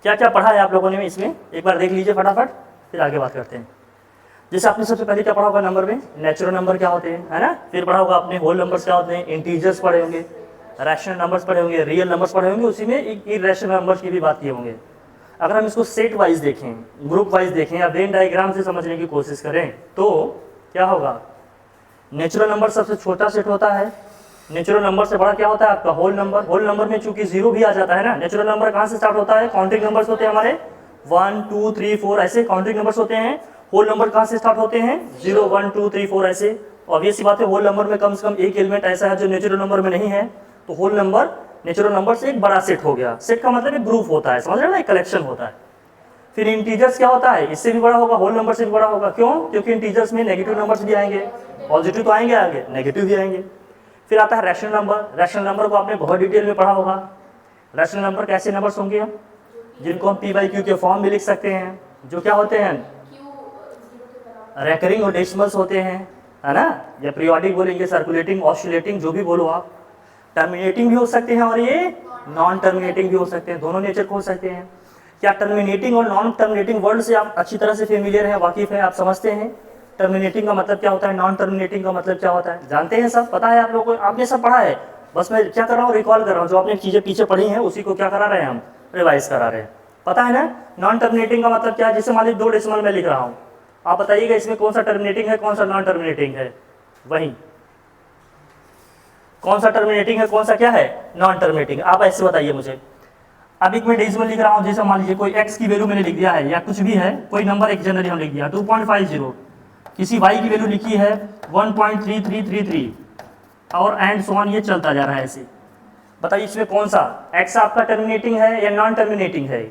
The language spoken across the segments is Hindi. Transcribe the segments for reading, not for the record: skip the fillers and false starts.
क्या क्या पढ़ा है आप लोगों ने इसमें, एक बार देख लीजिए फटाफट, फिर आगे बात करते हैं। जैसे आपने सबसे पहले क्या पढ़ा होगा नंबर में, नेचुरल नंबर क्या होते हैं, है ना। फिर पढ़ा होगा आपने होल नंबर्स क्या होते हैं, इंटीजर्स पढ़े होंगे, रैशनल नंबर्स पढ़े होंगे, रियल नंबर्स पढ़े होंगे, उसी में इर्रेशनल नंबर्स की भी बात किए होंगे। अगर हम इसको सेट वाइज देखें, ग्रुप वाइज देखें, या वेन डायग्राम से समझने की कोशिश करें तो क्या होगा, नेचुरल नंबर सबसे छोटा सेट होता है, नेचुरल नंबर से बड़ा क्या होता है आपका होल नंबर। होल नंबर में चूंकि जीरो भी आ जाता है ना, नेचुरल नंबर कहाँ से स्टार्ट होता है, काउंटिंग नंबर्स होते हैं हमारे 1 2 3 4 ऐसे काउंटिंग नंबर्स होते हैं। होल नंबर कहाँ से स्टार्ट होते हैं, 0 1 2 3 4 ऐसे। ऑब्वियस सी बात है, होल नंबर में कम से कम एक एलिमेंट ऐसा है जो नेचुरल नंबर में नहीं है, तो होल नंबर नेचुरल नंबर से एक बड़ा सेट हो गया। सेट का मतलब एक ग्रुप होता है, समझ रहे हो ना, एक कलेक्शन होता है। फिर इंटीजर्स क्या होता है, इससे भी बड़ा होगा, होल नंबर से भी बड़ा होगा। क्यों, क्योंकि इंटीजर्स में नेगेटिव नंबर्स भी आएंगे, पॉजिटिव तो आएंगे आगे, नेगेटिव भी आएंगे। फिर आता है रैशनल नंबर। रैशनल नंबर को आपने बहुत डिटेल में पढ़ा होगा। रैशनल नंबर कैसे नंबर्स होंगे हम, जिनको हम पी बाई क्यू के फॉर्म में लिख सकते हैं, जो क्या होते हैं, रेकरिंग और डेसिमल्स होते हैं, है ना, या पीरियोडिक बोलेंगे, सर्कुलेटिंग, ऑसिलेटिंग, जो भी बोलो आप। टर्मिनेटिंग भी हो सकते हैं और ये नॉन टर्मिनेटिंग भी हो सकते हैं, दोनों नेचर को हो सकते हैं। क्या टर्मिनेटिंग और नॉन टर्मिनेटिंग वर्ड से आप अच्छी तरह से फेमिलियर हैं, वाकिफ हैं, आप समझते हैं टर्मिनेटिंग का मतलब क्या होता है, नॉन टर्मिनेटिंग का मतलब क्या होता है, जानते हैं सब, पता है आप लोगों को, आपने सब पढ़ा है। बस मैं क्या कर रहा हूँ, रिकॉल कर रहा हूँ, जो आपने चीज़ें पीछे पढ़ी हैं उसी को क्या करा रहे हैं हम, रिवाइज करा रहे हैं। पता है ना नॉन टर्मिनेटिंग का मतलब क्या है, जैसे मान लीजिए 2 डेसिमल में लिख रहा हूँ, आप बताइएगा इसमें कौन सा टर्मिनेटिंग है, कौन सा नॉन टर्मिनेटिंग है, वही कौन सा टर्मिनेटिंग है, कौन सा क्या है नॉन टर्मिनेटिंग, आप ऐसे बताइए मुझे। अब एक मैं डेसिमल लिख रहा हूँ, जैसे मान लीजिए कोई x की वैल्यू मैंने लिख दिया है, या कुछ भी है, कोई नंबर एक जनरली हम लिख दिया 2.50, किसी y की वैल्यू लिखी है 1.3333 और एंड सो ऑन, ये चलता जा रहा है ऐसे। बताइए इसमें कौन सा x आपका टर्मिनेटिंग है या नॉन टर्मिनेटिंग है,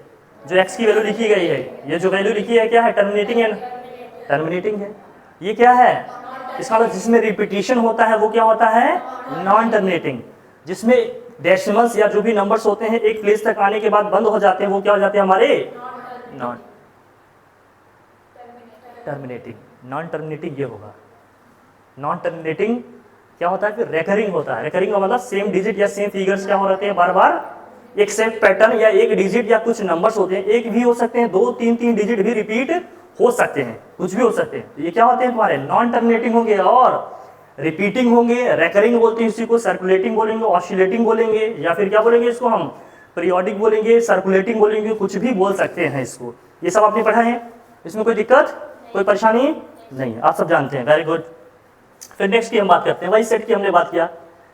जो x की वैल्यू लिखी गई है, ये जो वैल्यू लिखी है क्या है, टर्मिनेटिंग है, टर्मिनेटिंग है। ये क्या है, इसका मतलब जिसमें रिपीटिशन होता है वो क्या होता है, नॉन टर्मिनेटिंग। जिसमें डेसिमल्स या जो भी नंबर्स होते हैं एक प्लेस तक आने के बाद बंद हो जाते हैं, वो क्या हो जाते हैं हमारे, नॉन टर्मिनेटिंग। नॉन टर्मिनेटिंग ये होगा। नॉन टर्मिनेटिंग क्या होता है, फिर रेकरिंग होता है। रेकरिंग का मतलब सेम डिजिट या सेम फिगर्स क्या हो रहते हैं, बार बार एक सेम पैटर्न, या एक डिजिट या कुछ नंबर्स होते हैं, एक भी हो सकते हैं, 2 3 3 डिजिट भी रिपीट हो सकते हैं, कुछ भी हो सकते हैं। ये क्या होते हैं तुम्हारे, नॉन टर्मिनेटिंग होंगे और रिपीटिंग होंगे। रेकरिंग बोलते हैं इसी को, सर्कुलेटिंग बोलेंगे, ऑसिलेटिंग बोलेंगे, या फिर क्या बोलेंगे इसको हम, पीरियोडिक बोलेंगे, सर्कुलेटिंग बोलेंगे, कुछ भी बोल सकते हैं इसको। ये सब आपने पढ़ा है, इसमें कोई दिक्कत कोई परेशानी नहीं, आप सब जानते हैं, वेरी गुड। फिर नेक्स्ट की हम बात करते हैं, वही सेट की हमने बात किया,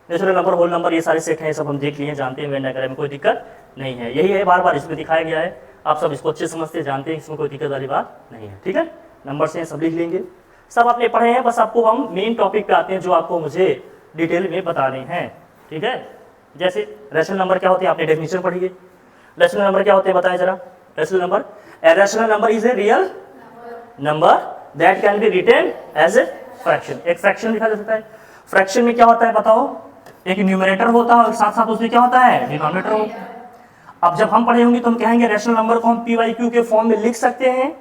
नेचुरल नंबर, होल नंबर, ये सारे सेट हैं, ये सब हम देख लिए, जानते हैं, वेन डायग्राम में कोई दिक्कत नहीं है। यही है, बार बार इसमें दिखाया गया है, आप सब इसको अच्छे समझते हैं, जानते हैं, इसमें कोई दिक्कत वाली बात नहीं है, ठीक है। नंबर से सब लिख लेंगे, सब आपने पढ़े हैं, बस आपको हम मेन टॉपिक पे आते हैं जो आपको मुझे डिटेल में बताने हैं, ठीक है। जैसे रैशनल नंबर क्या होते हैं, आपने डेफिनेशन पढ़ी है। रैशनल नंबर क्या होते हैं बताएं जरा। Rational number, a rational number is a real number that can be written as a fraction. एक फ्रैक्शन लिखा जा सकता है। फ्रैक्शन में क्या होता है बताओ, एक न्यूमरेटर होता है और साथ साथ उसमें क्या होता है, डिनोमिनेटर होता है। अब जब हम पढ़े होंगे तो हम कहेंगे रैशनल नंबर को हम पी बाई क्यू के फॉर्म में लिख सकते हैं,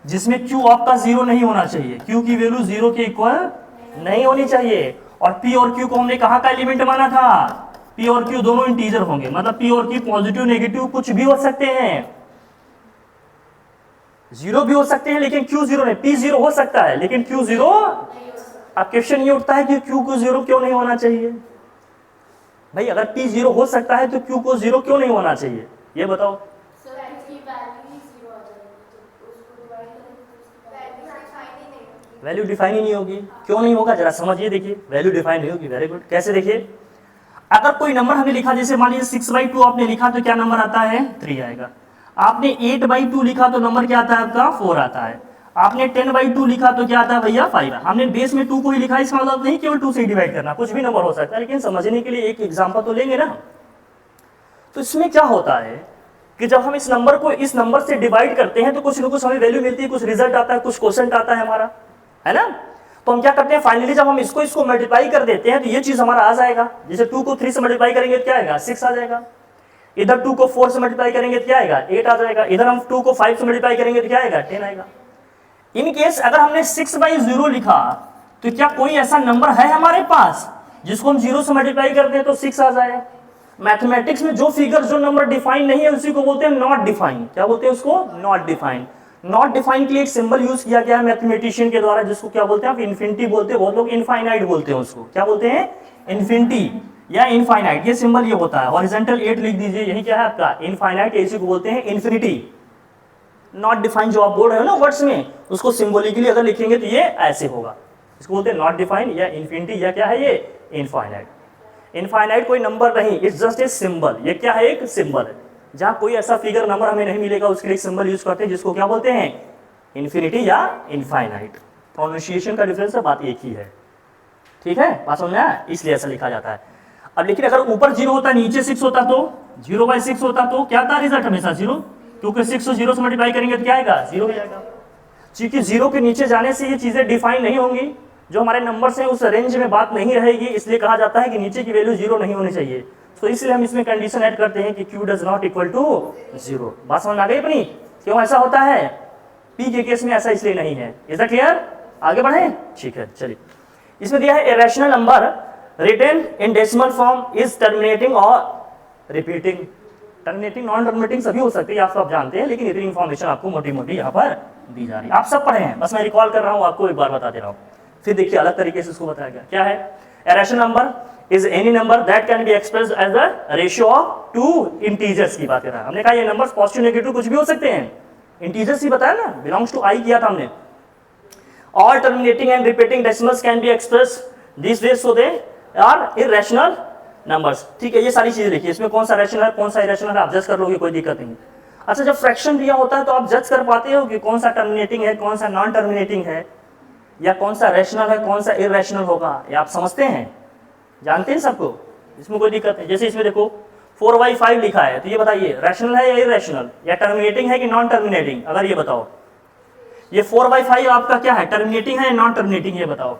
जिसमें q आपका 0 नहीं होना चाहिए, q की वैल्यू 0 के इक्वल नहीं होनी चाहिए। और p और q को हमने कहाँ का एलिमेंट माना था, p और q दोनों इंटीजर होंगे, मतलब p और q पॉजिटिव नेगेटिव कुछ भी हो सकते हैं, 0 भी हो सकते हैं लेकिन q 0 नहीं, p 0 हो सकता है लेकिन q 0। अब क्वेश्चन ये उठता है कि q को 0 क्यों नहीं होना चाहिए भाई, अगर p 0 हो सकता है तो q को 0 क्यों नहीं होना चाहिए, ये बताओ। वैल्यू डिफाइन ही नहीं होगी, क्यों नहीं होगा जरा समझिए, देखिए वैल्यू डिफाइन नहीं होगी, वेरी गुड। कैसे देखिए, अगर कोई नंबर हमने लिखा, जैसे मान लीजिए 6/2 आपने लिखा तो क्या नंबर आता है, 3 आएगा। आपने 8/2 लिखा तो नंबर क्या आता है आपका, 4 आता है। आपने 10/2 लिखा तो क्या आता है भैया, 5। हमने बेस में 2 को ही लिखा, इसका मतलब नहीं केवल 2 से डिवाइड करना, कुछ भी नंबर हो सकता है, लेकिन समझने के लिए एक एग्जाम्पल तो लेंगे ना। तो इसमें क्या होता है कि जब हम इस नंबर को इस नंबर से डिवाइड करते हैं तो कुछ न कुछ हमें वैल्यू मिलती है, कुछ रिजल्ट आता है, कुछ क्वेश्चन आता है हमारा, है ना। तो हम क्या करते हैं, फाइनली जब हम इसको मल्टीप्लाई कर देते हैं तो ये चीज हमारा आ जाएगा। जैसे 2 को 3 से मल्टीप्लाई करेंगे तो क्या आएगा, 6 आ जाएगा। इधर 2 को 4 से मल्टीप्लाई करेंगे तो क्या आएगा, 8 आ जाएगा। इधर हम 2 को 5 से मल्टीप्लाई करेंगे तो क्या आएगा, 10 आएगा। इन केस अगर हमने 6/0 लिखा तो क्या कोई ऐसा नंबर है हमारे पास जिसको हम 0 से मल्टीप्लाई कर दें तो 6 आ जाए। मैथमेटिक्स में जो फिगर जो नंबर डिफाइन नहीं है उसी को बोलते हैं नॉट डिफाइन। क्या बोलते हैं उसको? Not define. नॉट डिफाइन के लिए एक सिंबल यूज किया गया है मैथमेटिशियन के द्वारा, जिसको क्या बोलते हैं आप? इन्फिनिटी बोलते हैं, बहुत लोग इनफाइनाइट बोलते हैं उसको। क्या बोलते हैं? इन्फिनिटी या इनफाइनाइट। ये सिंबल ये होता है, हॉरिजॉन्टल 8 लिख दीजिए, यही क्या है आपका? इनफाइनाइट। इसी को बोलते हैं इन्फिनिटी। नॉट डिफाइन जो आप बोल रहे हो ना वर्ड्स में, उसको सिंबॉलिकली अगर लिखेंगे तो ये ऐसे होगा। इसको बोलते हैं नॉट डिफाइन या इन्फिनिटी या क्या है ये? इनफाइनाइट। इनफाइनाइट कोई नंबर नहीं, इट्स जस्ट ए सिंबल। ये क्या है? एक सिंबल है। जहां कोई ऐसा फिगर नंबर हमें नहीं मिलेगा उसके लिए सिंबल यूज करते हैं, जिसको क्या बोलते हैं? इन्फिनिटी या इनफाइनाइट। प्रोनाउंसिएशन का डिफरेंस है, बात एक ही है। ठीक है, बात समझ में आया? इसलिए ऐसा लिखा जाता है। अब लेकिन अगर ऊपर 0 होता, नीचे 6 होता तो 0/6 होता तो क्या था रिजल्ट? हमेशा 0, क्योंकि 6 को 0 से मल्टीप्लाई करेंगे तो क्या आएगा? 0 ही आएगा। क्योंकि 0 के नीचे जाने से ये चीजें डिफाइन नहीं होंगी, जो हमारे नंबर्स हैं उस रेंज में बात नहीं रहेगी, इसलिए कहा जाता है कि नीचे की वैल्यू 0 नहीं होनी चाहिए। तो इसलिए हम इसमें कंडीशन ऐड करते हैं कि q does not equal to 0। बात समझ आ गई अपनी? क्यों ऐसा होता है? p के केस में ऐसा इसलिए नहीं है। Is that clear? आगे बढ़े? ठीक है, चलिए। इसमें दिया है a rational number written in decimal form is terminating और रिपीटिंग। टर्मिनेटिंग नॉन टर्मिनेटिंग सभी हो सकती है, आप सब जानते हैं, लेकिन इतनी इंफॉर्मेशन आपको मोटी मोटी यहाँ पर दी जा रही है। आप सब पढ़े हैं, बस मैं रिकॉल कर रहा हूँ, आपको एक बार बता दे रहा हूँ। फिर देखिए अलग तरीके से इसको बताया गया क्या है। A rational number is any number that can be expressed as a ratio of two integers की बात कर रहा है। हमने कहा ये नंबर्स पॉजिटिव नेगेटिव कुछ भी हो सकते हैं, इंटीजर्स ही बताया ना, बिलोंग्स टू आई किया था हमने। All terminating and repeating decimals can be expressed this way, so they are irrational numbers. ठीक है, ये सारी चीजें लिखिए। इसमें कौन सा रैशनल है कौन सा इरैशनल है आप जज कर लोगे, कोई दिक्कत नहीं। अच्छा, जब फ्रैक्शन दिया होता है तो आप जज कर पाते हो कि कौन सा टर्मिनेटिंग है कौन सा नॉन टर्मिनेटिंग है, या कौन सा रैशनल है कौन सा इरैशनल होगा, ये आप समझते हैं, जानते हैं सबको, इसमें कोई दिक्कत नहीं। जैसे इसमें देखो 4/5 लिखा है, तो ये बताइए रैशनल है या इरैशनल, या टर्मिनेटिंग है कि नॉन टर्मिनेटिंग? अगर ये बताओ ये 4/5 आपका क्या है, टर्मिनेटिंग है या नॉन टर्मिनेटिंग, ये बताओ।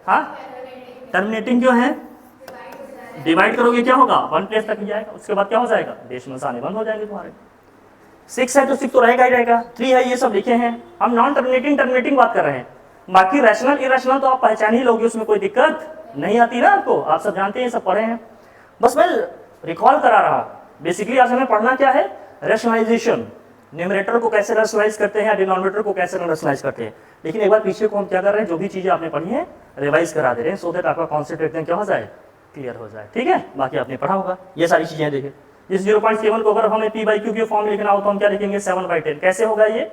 हाँ, टर्मिनेटिंग क्यों है? डिवाइड करोगे क्या होगा? 1 प्लेस तक जाएगा, उसके बाद क्या हो जाएगा? डेसिमल्स आने बंद हो जाएंगे तुम्हारे। 6 है तो 6 तो रहेगा ही रहेगा, 3 है ये सब लिखे हैं। हम नॉन टर्मिनेटिंग टर्मिनेटिंग बात कर रहे हैं, बाकी रैशनल इरैशनल तो आप पहचान ही लोगे, उसमें कोई दिक्कत नहीं आती ना आपको, आप सब जानते हैं, सब पढ़े हैं। बस मैं रिकॉल करा रहा हूँ। बेसिकली आज हमें पढ़ना क्या है? रैशनलाइजेशन, न्यूमरेटर को कैसे रैशनलाइज करते हैं या डिनोमिनेटर को कैसे रैशनलाइज करते हैं। लेकिन एक बार पीछे को हम क्या कर रहे हैं, जो भी चीजें आपने पढ़ी हैं रिवाइज करा दे रहे हैं, सो दैट आपका कॉन्सेप्ट एकदम क्या हो जाए? क्लियर हो जाए। ठीक है, बाकी आपने पढ़ा होगा ये सारी चीजें। देखिए इस 0.7 को अगर हमें p/q के फॉर्म लिखना हो तो हम क्या लिखेंगे? 7/10। कैसे होगा ये?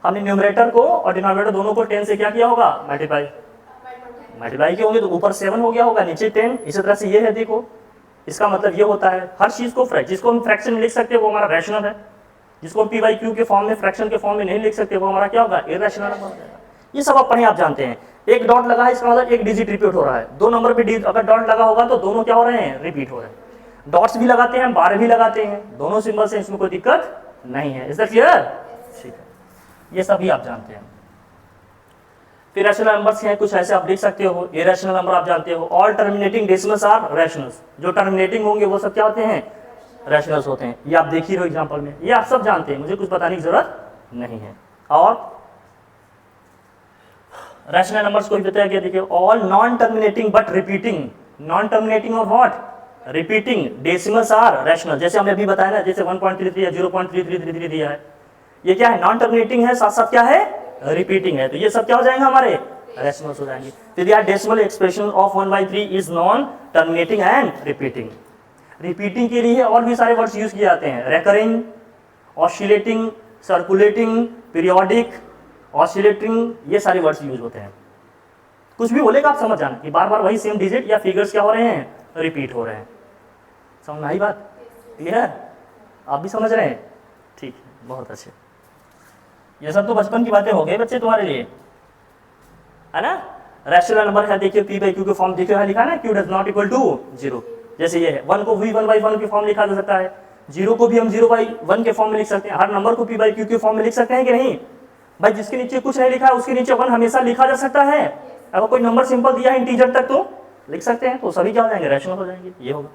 हमने न्यूमरेटर को और डिनोमिनेटर दोनों को 10 से क्या किया होगा? मल्टीप्लाई किए होंगे, तो ऊपर 7 हो गया होगा, नीचे 10। इसी तरह से ये है, देखो इसका मतलब ये होता है हर चीज को जिसको हम फ्रैक्शन में लिख सकते हैं वो हमारा रैशनल है, जिसको हम p/q के फॉर्म में फ्रैक्शन के फॉर्म में नहीं लिख सकते वो हमारा क्या होगा? इरैशनल हो जाएगा। ये सब आप पढ़े, आप जानते हैं। एक डॉट लगा है इसका मतलब एक डिजिट रिपीट हो रहा है, 2 नंबर पे अगर डॉट लगा होगा तो दोनों क्या हो रहे हैं? रिपीट हो रहे हैं। डॉट्स भी लगाते हैं, बार भी लगाते हैं, दोनों सिंबल से, इसमें कोई दिक्कत नहीं है। Is that clear? ठीक है, ये सभी आप जानते हैं। फिर रैशनल नंबर्स हैं कुछ ऐसे आप लिख सकते हो। इरैशनल नंबर आप जानते हो। All terminating decimals are rationals, जो टर्मिनेटिंग होंगे वो सब क्या होते हैं? रैशनल्स होते हैं। ये आप देख ही रहो एग्जांपल में, ये आप सब जानते हैं, मुझे कुछ बताने की जरूरत नहीं है। और रैशनल नंबर्स को भी बताया गया, देखिए all non terminating but repeating, non terminating और what? Repeating decimals are rational. जैसे हमने अभी बताया ना, जैसे 1.33 या 0.3333 दिया है, ये क्या है? नॉन टर्मिनेटिंग है, साथ साथ क्या है? रिपीटिंग है, तो ये सब क्या हो जाएंगे? हमारे रैशनल्स हो जाएंगे। फिर यार decimal expression of 1/3 is non terminating and repeating. Repeating के लिए और भी सारे वर्ड्स यूज किए जाते हैं, recurring, oscillating, circulating, periodic, oscillating, ये सारे वर्ड्स यूज होते हैं। कुछ भी बोलेगा आप समझ जाना कि बार बार वही सेम डिजिट या फिगर्स क्या हो रहे हैं? रिपीट हो रहे हैं। समझ में आई बात? क्लियर? आप भी समझ रहे हैं? ठीक है, बहुत अच्छे। ये सब तो बचपन की बातें हो गई बच्चे तुम्हारे लिए, है ना? रैशनल नंबर है, देखिए p/q के फॉर्म देखिए लिखा ना, q does not equal to 0। जैसे ये है, 1 को भी 1/1 के फॉर्म लिखा जा सकता है, 0 को भी हम 0/1 के फॉर्म में लिख सकते हैं। हर नंबर को p/q के फॉर्म में लिख सकते हैं कि नहीं भाई? जिसके नीचे कुछ नहीं लिखा है उसके नीचे 1 हमेशा लिखा जा सकता है। अगर कोई नंबर सिंपल दिया है इंटीजर तक तो लिख सकते हैं, तो सभी क्या हो जाएंगे? रैशनल हो जाएंगे। ये होगा।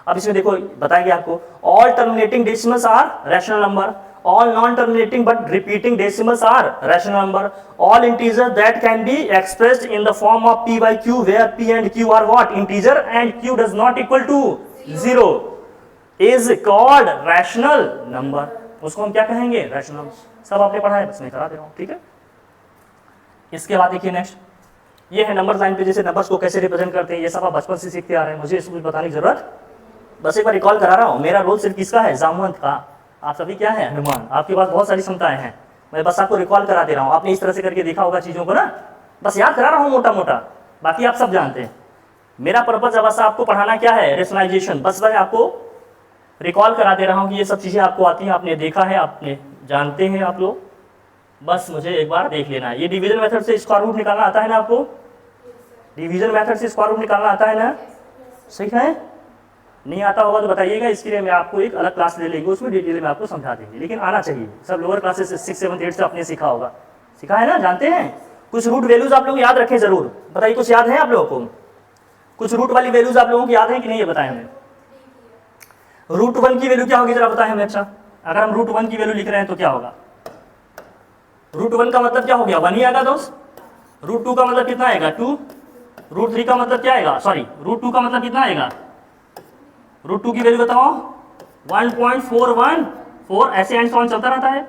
अब इसमें देखो बताएंगे आपको, all terminating decimals are rational number, all non-terminating but repeating decimals are rational number, all integers that can be expressed in the form of p/q where p and q are what? Integer and q does not equal to 0 is called rational number. उसको हम क्या कहेंगे? रैशनल। सब आपने पढ़ा है, बस मैं करा दे रहा हूँ, ठीक है। इसके बाद देखिए नेक्स्ट, ये है नंबर लाइन पे जैसे नंबर्स को कैसे रिप्रेजेंट करते हैं, ये सब आप बचपन से सीखते आ रहे हैं, मुझे इसको कुछ बताने की जरूरत, बस एक बार रिकॉल करा रहा हूँ। मेरा रोल सिर्फ किसका है? जामवंत का। आप सभी क्या है? हनुमान। आपके पास बहुत सारी क्षमताएं हैं, मैं बस आपको रिकॉल करा दे रहा हूँ। आपने इस तरह से करके देखा होगा चीज़ों को ना, बस याद करा रहा हूँ मोटा मोटा, बाकी आप सब जानते हैं। मेरा पर्पज बस आपको पढ़ाना क्या है? रेशनलाइजेशन। बस मैं आपको रिकॉल करा दे रहा हूँ कि ये सब चीज़ें आपको आती हैं, आपने देखा है, आपने जानते हैं आप लोग, बस मुझे एक बार देख लेना है। ये डिवीजन मेथड से स्क्वायर रूट निकालना आता है ना आपको? डिवीजन मेथड से स्क्वायर रूट निकालना आता है ना? सही है? नहीं आता होगा तो बताइएगा, इसके लिए मैं आपको एक अलग क्लास ले लेंगे, उसमें डिटेल में आपको समझा देंगे, लेकिन आना चाहिए। सब लोअर क्लासेस 6, 7, 8 से आपने सीखा होगा, सीखा है ना, जानते हैं। कुछ रूट वैल्यूज आप लोग याद रखें जरूर, बताइए कुछ याद है आप लोगों को? कुछ रूट वाली वैल्यूज आप लोगों को याद है कि नहीं, ये बताएं हमें। रूट 1 की वैल्यू क्या होगी जरा बताएं हमें। अच्छा, अगर हम रूट 1 की वैल्यू लिख रहे हैं तो क्या होगा? रूट 1 का मतलब क्या हो गया? 1 ही आएगा दोस्त। रूट 2 का मतलब कितना आएगा? 2। रूट 3 का मतलब क्या आएगा? सॉरी, रूट 2 का मतलब कितना आएगा? रूट 2 की वैल्यू बताओ। 1.414, ऐसे एंड ऑन चलता रहता है।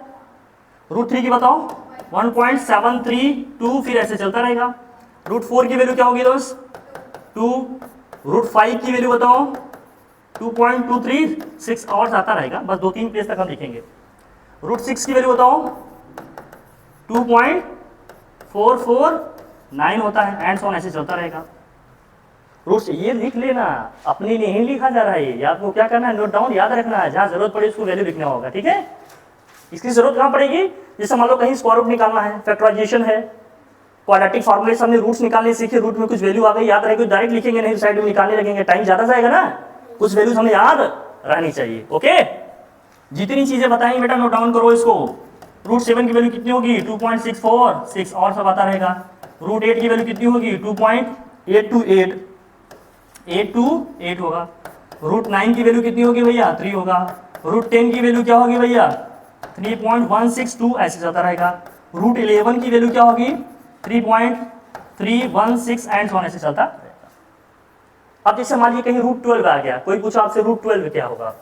रूट 3 की बताओ। 1.732, फिर ऐसे चलता रहेगा। रूट 4 की वैल्यू क्या होगी दोस्त? 2। रूट 5 की वैल्यू बताओ। 2.236, और आता रहेगा, बस 2-3 पेज तक हम लिखेंगे। रूट 6 की वैल्यू बताओ। 2.449 होता है, एंड ऑन ऐसे चलता रहेगा। रूट ये लिख लेना, अपने लिए नहीं लिखा जा रहा है, या आपको क्या करना है? नोट डाउन, याद रखना है, जहाँ जरूरत पड़े उसको वैल्यू लिखना होगा, ठीक है। इसकी जरूरत कहाँ पड़ेगी? जैसे मान लो कहीं स्क्वायर रूट निकालना है, फैक्टराइजेशन है, क्वाड्रेटिक फार्मूले हमने रूट्स निकालने सीखे, रूट में कुछ वैल्यू आ गई, याद रहेगी, डायरेक्ट लिखेंगे नहीं, साइड में निकालने लगेंगे, टाइम ज्यादा जाएगा ना। कुछ वैल्यूज हमें याद रहनी चाहिए, ओके। जितनी चीजें बताएंगे बेटा नोट डाउन करो इसको। रूट 7 की वैल्यू कितनी होगी? 2.646, और सब आता रहेगा। रूट 8 की वैल्यू कितनी होगी? 2.828, 828 होगा। रूट 9 की वैल्यू कितनी होगी भैया? 3 होगा। रूट 10 की वैल्यू क्या होगी भैया? 3.162, ऐसे चलता रहेगा। रूट 11 की वैल्यू क्या होगी? 3.316, एंड सो ऑन, ऐसे चलता रहेगा। अब जैसे मान लीजिए कहीं रूट 12 आ गया, कोई पूछा आपसे रूट 12 क्या होगा?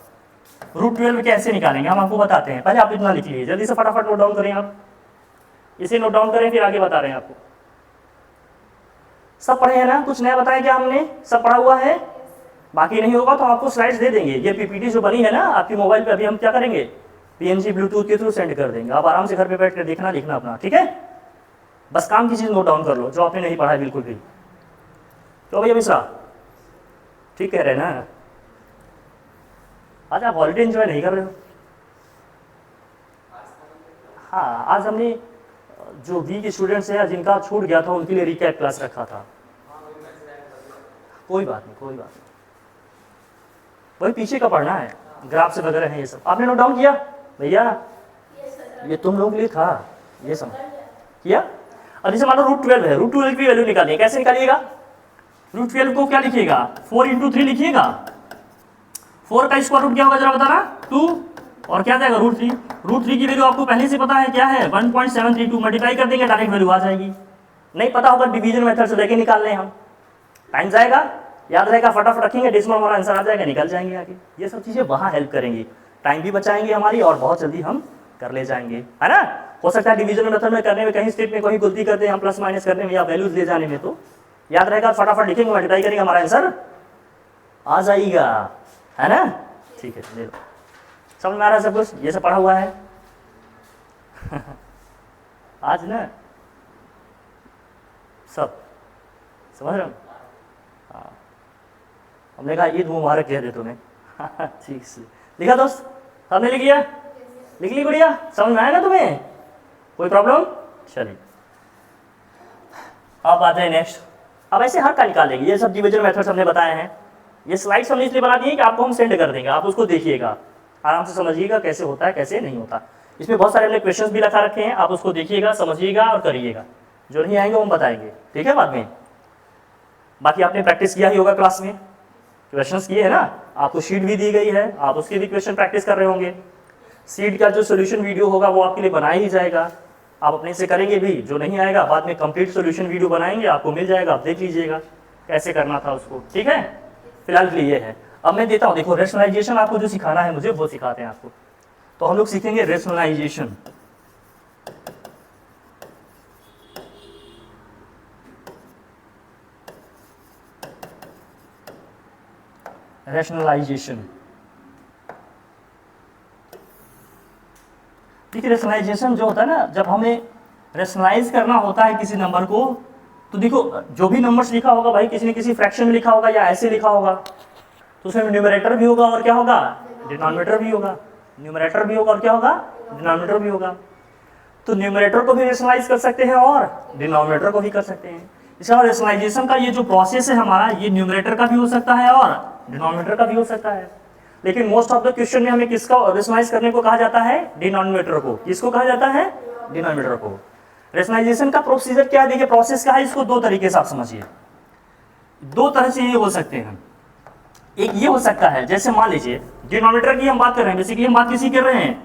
रूट 12 कैसे निकालेंगे हम आपको बताते हैं, पहले आप इतना लिख लीजिए, जल्दी से फटाफट नोट डाउन करें आप, इसे नोट डाउन करें, फिर आगे बता रहे हैं आपको। सब पढ़े हैं ना? कुछ नया बताया क्या हमने? सब पढ़ा हुआ है? बाकी नहीं होगा तो आपको स्लाइड्स दे देंगे। ये पीपीटी जो बनी है ना आपकी मोबाइल पे, अभी हम क्या करेंगे? पीएनजी ब्लूटूथ के थ्रू सेंड कर देंगे, आप आराम से घर पे बैठ कर देखना लिखना अपना, ठीक है। बस काम की चीज नोट डाउन कर लो जो आपने नहीं पढ़ा है बिल्कुल भी। तो भैया मिश्रा ठीक कह रहे हैं ना? आज आप हॉलीडे एंजॉय नहीं कर रहे हो? हाँ, आज हमने जो वीक स्टूडेंट्स हैं जिनका छूट गया था उनके लिए रिकैप क्लास रखा था। कोई बात नहीं, कोई बात नहीं, वही पीछे का पढ़ना है, ग्राफ्स वगैरह हैं ये सब। आपने नोट डाउन किया भैया? ये तुम लोगों के लिए था, ये समझ किया। अब जैसे मान लो रूट 12 है, रूट 12 की वैल्यू निकालिए, कैसे निकालिएगा? रूट 12 को क्या लिखिएगा? 4 × 3 लिखिएगा। 4 का स्क्वायर रूट क्या होगा जरा बताना? 2, और क्या जाएगा? रूट 3। रूट 3 की वैल्यू आपको पहले से पता है क्या है? 1.732, मल्टीप्लाई कर देंगे डायरेक्ट वैल्यू आ जाएगी। नहीं पता होगा डिवीजन मेथड से लेके निकाल लें हम, टाइम जाएगा, याद रहेगा, फटाफट रखेंगे, डेसिमल हमारा आंसर आ जाएगा, निकल जाएंगे आगे। ये सब चीज़ें वहाँ हेल्प करेंगी, टाइम भी बचाएंगे हमारी, और बहुत जल्दी हम कर ले जाएंगे, है ना। हो सकता है डिवीजन मेथड में करने में कहीं स्टेप में कहीं गलती करते हैं हम, प्लस माइनस करने में या वैल्यूज ले जाने में, तो याद रहेगा, फटाफट लिखेंगे, मल्टीप्लाई करेंगे, हमारा आंसर आ जाएगा, है ना। ठीक है, ले लो, समझ में आ रहा है सब कुछ? ये सब पढ़ा हुआ है आज ना, सब समझ रहे हो? हाँ, हमने कहा ईद मुबारक कह दे तुम्हें ठीक से लिखा दोस्त? सबने लिख लिया? लिख ली बढ़िया? समझ में आया ना तुम्हें? कोई प्रॉब्लम? चलिए अब आ जाए नेक्स्ट। अब ऐसे हर का निकालेंगे, ये सब डिवीजन मेथड्स हमने बताए हैं। ये स्लाइड्स हमने इसलिए बना दी है कि आपको हम सेंड कर देंगे, आप उसको देखिएगा, आराम से समझिएगा कैसे होता है कैसे नहीं होता। इसमें बहुत सारे हमने क्वेश्चंस भी रखा रखे हैं, आप उसको देखिएगा, समझिएगा और करिएगा। जो नहीं आएंगे वो हम बताएंगे, ठीक है, बाद में। बाकी आपने प्रैक्टिस किया ही होगा क्लास में, क्वेश्चंस किए हैं ना, आपको शीट भी दी गई है, आप उसके भी क्वेश्चन प्रैक्टिस कर रहे होंगे। शीट का जो सोल्यूशन वीडियो होगा वो आपके लिए बनाया ही जाएगा, आप अपने से करेंगे भी, जो नहीं आएगा बाद में कंप्लीट सोल्यूशन वीडियो बनाएंगे, आपको मिल जाएगा, आप देख लीजिएगा कैसे करना था उसको, ठीक है। फिलहाल के लिए ये है। अब मैं देता हूं, देखो रेशनलाइजेशन आपको जो सिखाना है मुझे वो सिखाते हैं आपको। तो हम लोग सीखेंगे रेशनलाइजेशन। रेशनलाइजेशन, देखिए रेशनलाइजेशन जो होता है ना, जब हमें रेशनलाइज करना होता है किसी नंबर को, तो देखो जो भी नंबर्स लिखा होगा भाई किसी न किसी फ्रैक्शन में लिखा होगा या ऐसे लिखा होगा, तो उसमें न्यूमरेटर भी होगा और क्या होगा, डिनोमिनेटर भी होगा। न्यूमरेटर भी होगा और क्या होगा, डिनोमिनेटर भी होगा। तो न्यूमरेटर को भी रेशनलाइज कर सकते हैं और डिनोमिनेटर को भी कर सकते हैं। इसका रेशनलाइजेशन का ये जो प्रोसेस है हमारा, ये न्यूमरेटर का भी हो सकता है और डिनोमिनेटर का भी हो सकता है। लेकिन मोस्ट ऑफ द क्वेश्चन में हमें किसका रेशनलाइज करने को कहा जाता है, डिनोमिनेटर को। किसको कहा जाता है, डिनोमिनेटर को। रेशनलाइजेशन का प्रोसीजर क्या है, देखिए प्रोसेस क्या है, इसको दो तरीके से आप समझिए। दो तरह से ये हो सकते हैं। एक ये हो सकता है, जैसे मान लीजिए डिनोमिनेटर की हम बात कर रहे हैं, बेसिकली हम बात किसी कर रहे हैं,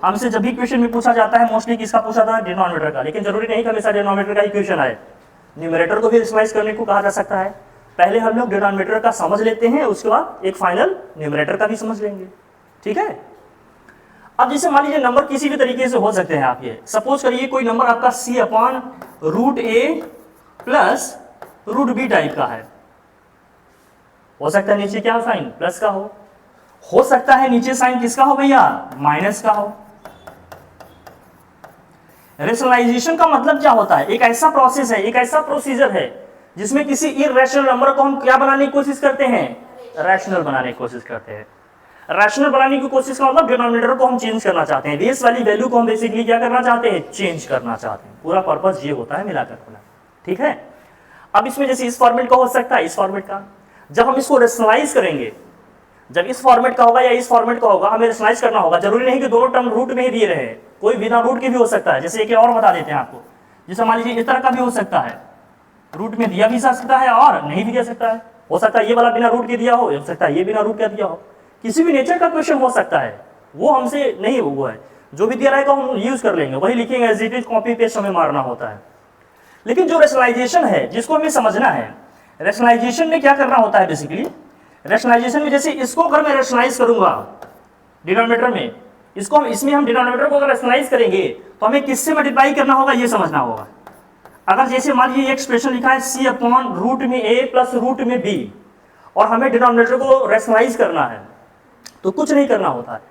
हमसे जब भी क्वेश्चन में पूछा जाता है मोस्टली किसका पूछा था, डिनोमिनेटर का। लेकिन जरूरी नहीं कि हमेशा डिनोमिनेटर का ही क्वेश्चन आए, न्यूमरेटर को भी रेशनलाइज करने को कहा जा सकता है। पहले हम लोग डिनोमिनेटर का समझ लेते हैं, उसके बाद एक फाइनल न्यूमरेटर का भी समझ लेंगे, ठीक है। अब जैसे मान लीजिए नंबर किसी भी तरीके से हो सकते हैं आप, ये सपोज करिए कोई नंबर आपका C/√A प्लस √B टाइप का है। हो सकता है नीचे क्या साइन, प्लस का हो सकता है नीचे साइन किसका हो भैया, माइनस का हो। रेशनलाइजेशन का मतलब क्या होता है, एक ऐसा प्रोसेस है, एक ऐसा प्रोसीजर है जिसमें किसी इररेशनल नंबर को हम क्या बनाने की कोशिश करते हैं, रैशनल बनाने की कोशिश करते हैं। रैशनल बनाने की कोशिश का मतलब डिनोमिनेटर को हम चेंज करना चाहते हैं, बेस वाली वैल्यू को हम बेसिकली क्या करना चाहते हैं, चेंज करना चाहते हैं। पूरा पर्पस ये होता है मिलाकर होना, ठीक है। अब इसमें जैसे इस फॉर्मेट का हो सकता है, इस फॉर्मेट का, जब हम इसको रेशनलाइज करेंगे, जब इस फॉर्मेट का होगा या इस फॉर्मेट का होगा, हमें रेशनलाइज करना होगा। जरूरी नहीं कि दोनों टर्म रूट में ही दिए रहे, कोई बिना रूट के भी हो सकता है। जैसे एक और बता देते हैं आपको, जैसे मान लीजिए इस तरह का भी हो सकता है, रूट में दिया भी जा सकता है और नहीं भी दे सकता है। हो सकता है ये वाला बिना रूट के दिया हो सकता है ये बिना रूट का दिया हो, किसी भी नेचर का क्वेश्चन हो सकता है, वो हमसे नहीं हुआ है। जो भी दिया रहेगा हम यूज कर लेंगे, वही लिखेंगे as it is, copy paste हमें मारना होता है। लेकिन जो रेशनलाइजेशन है जिसको हमें समझना है, रेशनलाइजेशन में क्या करना होता है बेसिकली, रेशनलाइजेशन में जैसे इसको अगर मैं रेशनलाइज करूंगा डिनोमिनेटर में, इसको हम इसमें हम डिनोमिनेटर को अगर रेशनलाइज करेंगे तो हमें किससे मल्टीप्लाई करना होगा ये समझना होगा। अगर जैसे मान लीजिए एक्सप्रेशन लिखा है C/√A प्लस √B और हमें डिनोमिनेटर को रेशनलाइज करना है, तो कुछ नहीं करना होता है।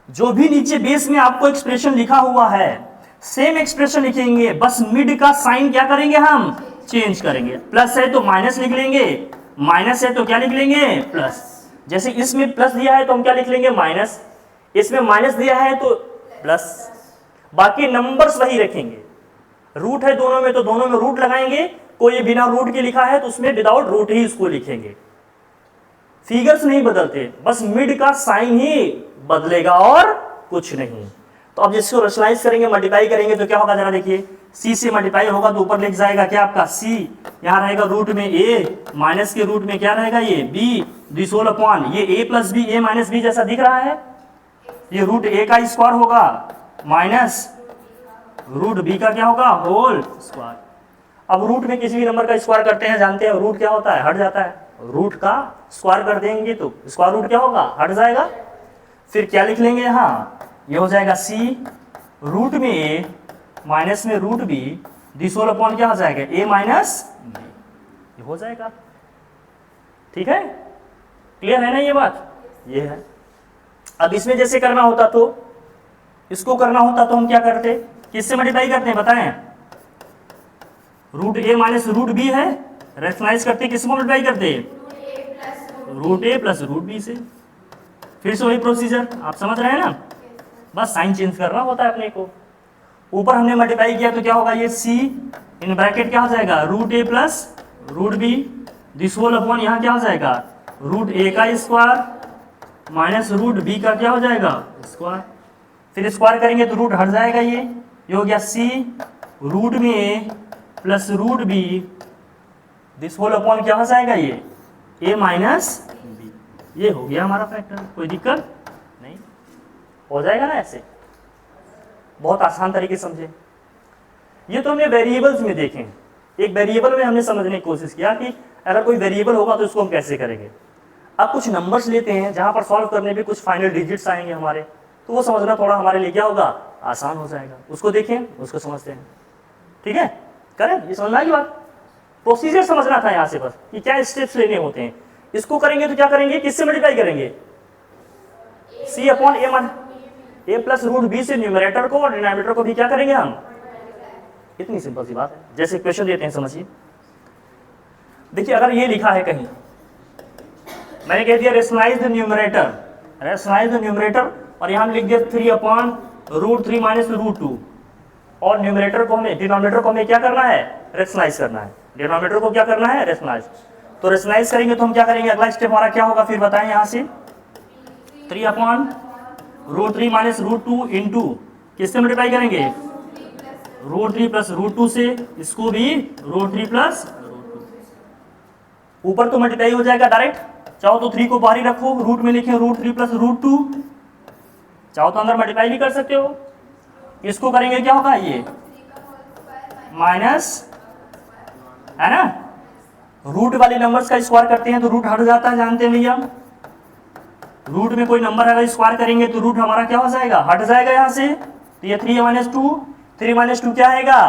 जो भी नीचे बेस में आपको एक्सप्रेशन लिखा हुआ है सेम एक्सप्रेशन लिखेंगे, बस मिड का साइन क्या करेंगे, हम चेंज करेंगे। प्लस है तो माइनस लिख लेंगे, माइनस है तो क्या लिख लेंगे, प्लस। जैसे इसमें प्लस दिया है तो हम क्या लिख लेंगे, माइनस। इसमें माइनस दिया है तो प्लस। बाकी नंबर्स वही रखेंगे। रूट है दोनों में तो दोनों में रूट लगाएंगे, कोई बिना रूट के लिखा है तो उसमें विदाउट रूट ही उसको लिखेंगे। फिगर्स नहीं बदलते, बस मिड का साइन ही बदलेगा और कुछ नहीं। तो अब जिसको रेशनलाइज करेंगे, मल्टीप्लाई करेंगे तो क्या होगा, जरा देखिए। C से मल्टीप्लाई होगा तो ऊपर लिख जाएगा क्या आपका C, यहाँ रहेगा रूट में A, माइनस के रूट में क्या रहेगा ये B, दिस होल अपॉन ये A plus B, A minus B जैसा दिख रहा है, ये रूट A का स्क्वायर होगा माइनस रूट B का क्या होगा, होल स्क्वायर। अब रूट में किसी भी नंबर का स्क्वायर करते हैं, जानते हैं रूट क्या होता है, हट जाता है। रूट का स्क्वायर कर देंगे तो स्क्वायर रूट क्या होगा, हट जाएगा। फिर क्या लिख लेंगे यहाँ, ये हो जाएगा C रूट में A माइनस में root B, this whole upon क्या हो जाएगा, A माइनस B, ये हो जाएगा। ठीक है, क्लियर है ना ये बात, ये है। अब इसमें जैसे करना होता तो, इसको करना होता तो हम क्या करते, किससे मल्टीप्लाई करते हैं बताएं, root A minus root B है, रेशनलाइज करते किसको मल्टीप्लाई करते, root A plus root B से। फिर से वही प्रोसीजर आप समझ रहे हैं ना, बस साइन चेंज करना होता है अपने को। ऊपर हमने मल्टीप्लाई किया तो क्या होगा, ये C इन ब्रैकेट क्या हो जाएगा, root A plus root B, this whole upon यहाँ क्या हो जाएगा, रूट A का स्क्वायर माइनस रूट B का क्या हो जाएगा, स्क्वायर। फिर स्क्वायर करेंगे तो रूट हट जाएगा, ये हो गया C रूट में A plus root B, this whole upon क्या हो जाएगा, ये A माइनस B। ये हो गया हमारा फैक्टर, कोई दिक्कत नहीं, हो जाएगा ना ऐसे, बहुत आसान तरीके से समझे। ये तो हमने वेरिएबल्स में देखे, एक वेरिएबल में हमने समझने की कोशिश किया कि अगर कोई वेरिएबल होगा तो उसको हम कैसे करेंगे। अब कुछ नंबर्स लेते हैं जहां पर सॉल्व करने पे कुछ फाइनल डिजिट्स आएंगे हमारे, तो वो समझना थोड़ा हमारे लिए क्या होगा, आसान हो जाएगा। उसको देखें, उसको समझते हैं, ठीक है, करें, ये समझना की बात, प्रोसीजर समझना था यहाँ से बस कि क्या स्टेप्स लेने होते हैं। इसको करेंगे तो क्या करेंगे, किससे मल्टीप्लाई करेंगे, सी अपॉन ए प्लस रूट बी से न्यूमरेटर को और डिनोमिनेटर को भी क्या करेंगे हम, इतनी सिंपल सी बात है। जैसे क्वेश्चन देते हैं, समझिए, देखिए अगर ये लिखा है कहीं, मैंने कह दिया rationalise the numerator, rationalise the numerator, और यहाँ लिख दिया 3 अपॉन रूट 3 माइनस रूट 2, और न्यूमरेटर को हमें, डिनोमिनेटर को हमें क्या करना है, रेशनलाइज करना है, डिनोमिनेटर को क्या करना है, रेशनलाइज। तो रेशनलाइज करेंगे तो हम क्या करेंगे, अगला स्टेप हमारा क्या होगा, फिर बताएं यहाँ से, 3 upon root 3 minus root 2 into किससे मल्टीप्लाई करेंगे, रूट 3 प्लस रूट 2 से, इसको भी रूट 3 प्लस रूट 2, ऊपर तो मल्टीप्लाई हो जाएगा डायरेक्ट, चाहो तो 3 को बाहर ही रखो, रूट में लिखे रूट 3 प्लस रूट 2, चाहो तो अंदर मल्टीप्लाई भी कर सकते हो। इसको करेंगे क्या होगा, ये माइनस, है ना, रूट वाले नंबर्स का स्क्वायर करते हैं तो रूट हट जाता है, जानते हैं भैया, रूट में कोई नंबर अगर स्क्वायर करेंगे तो रूट हमारा क्या हो जाएगा, हट जाएगा यहाँ से, तो ये 3 माइनस 2, 3 माइनस 2 क्या आएगा,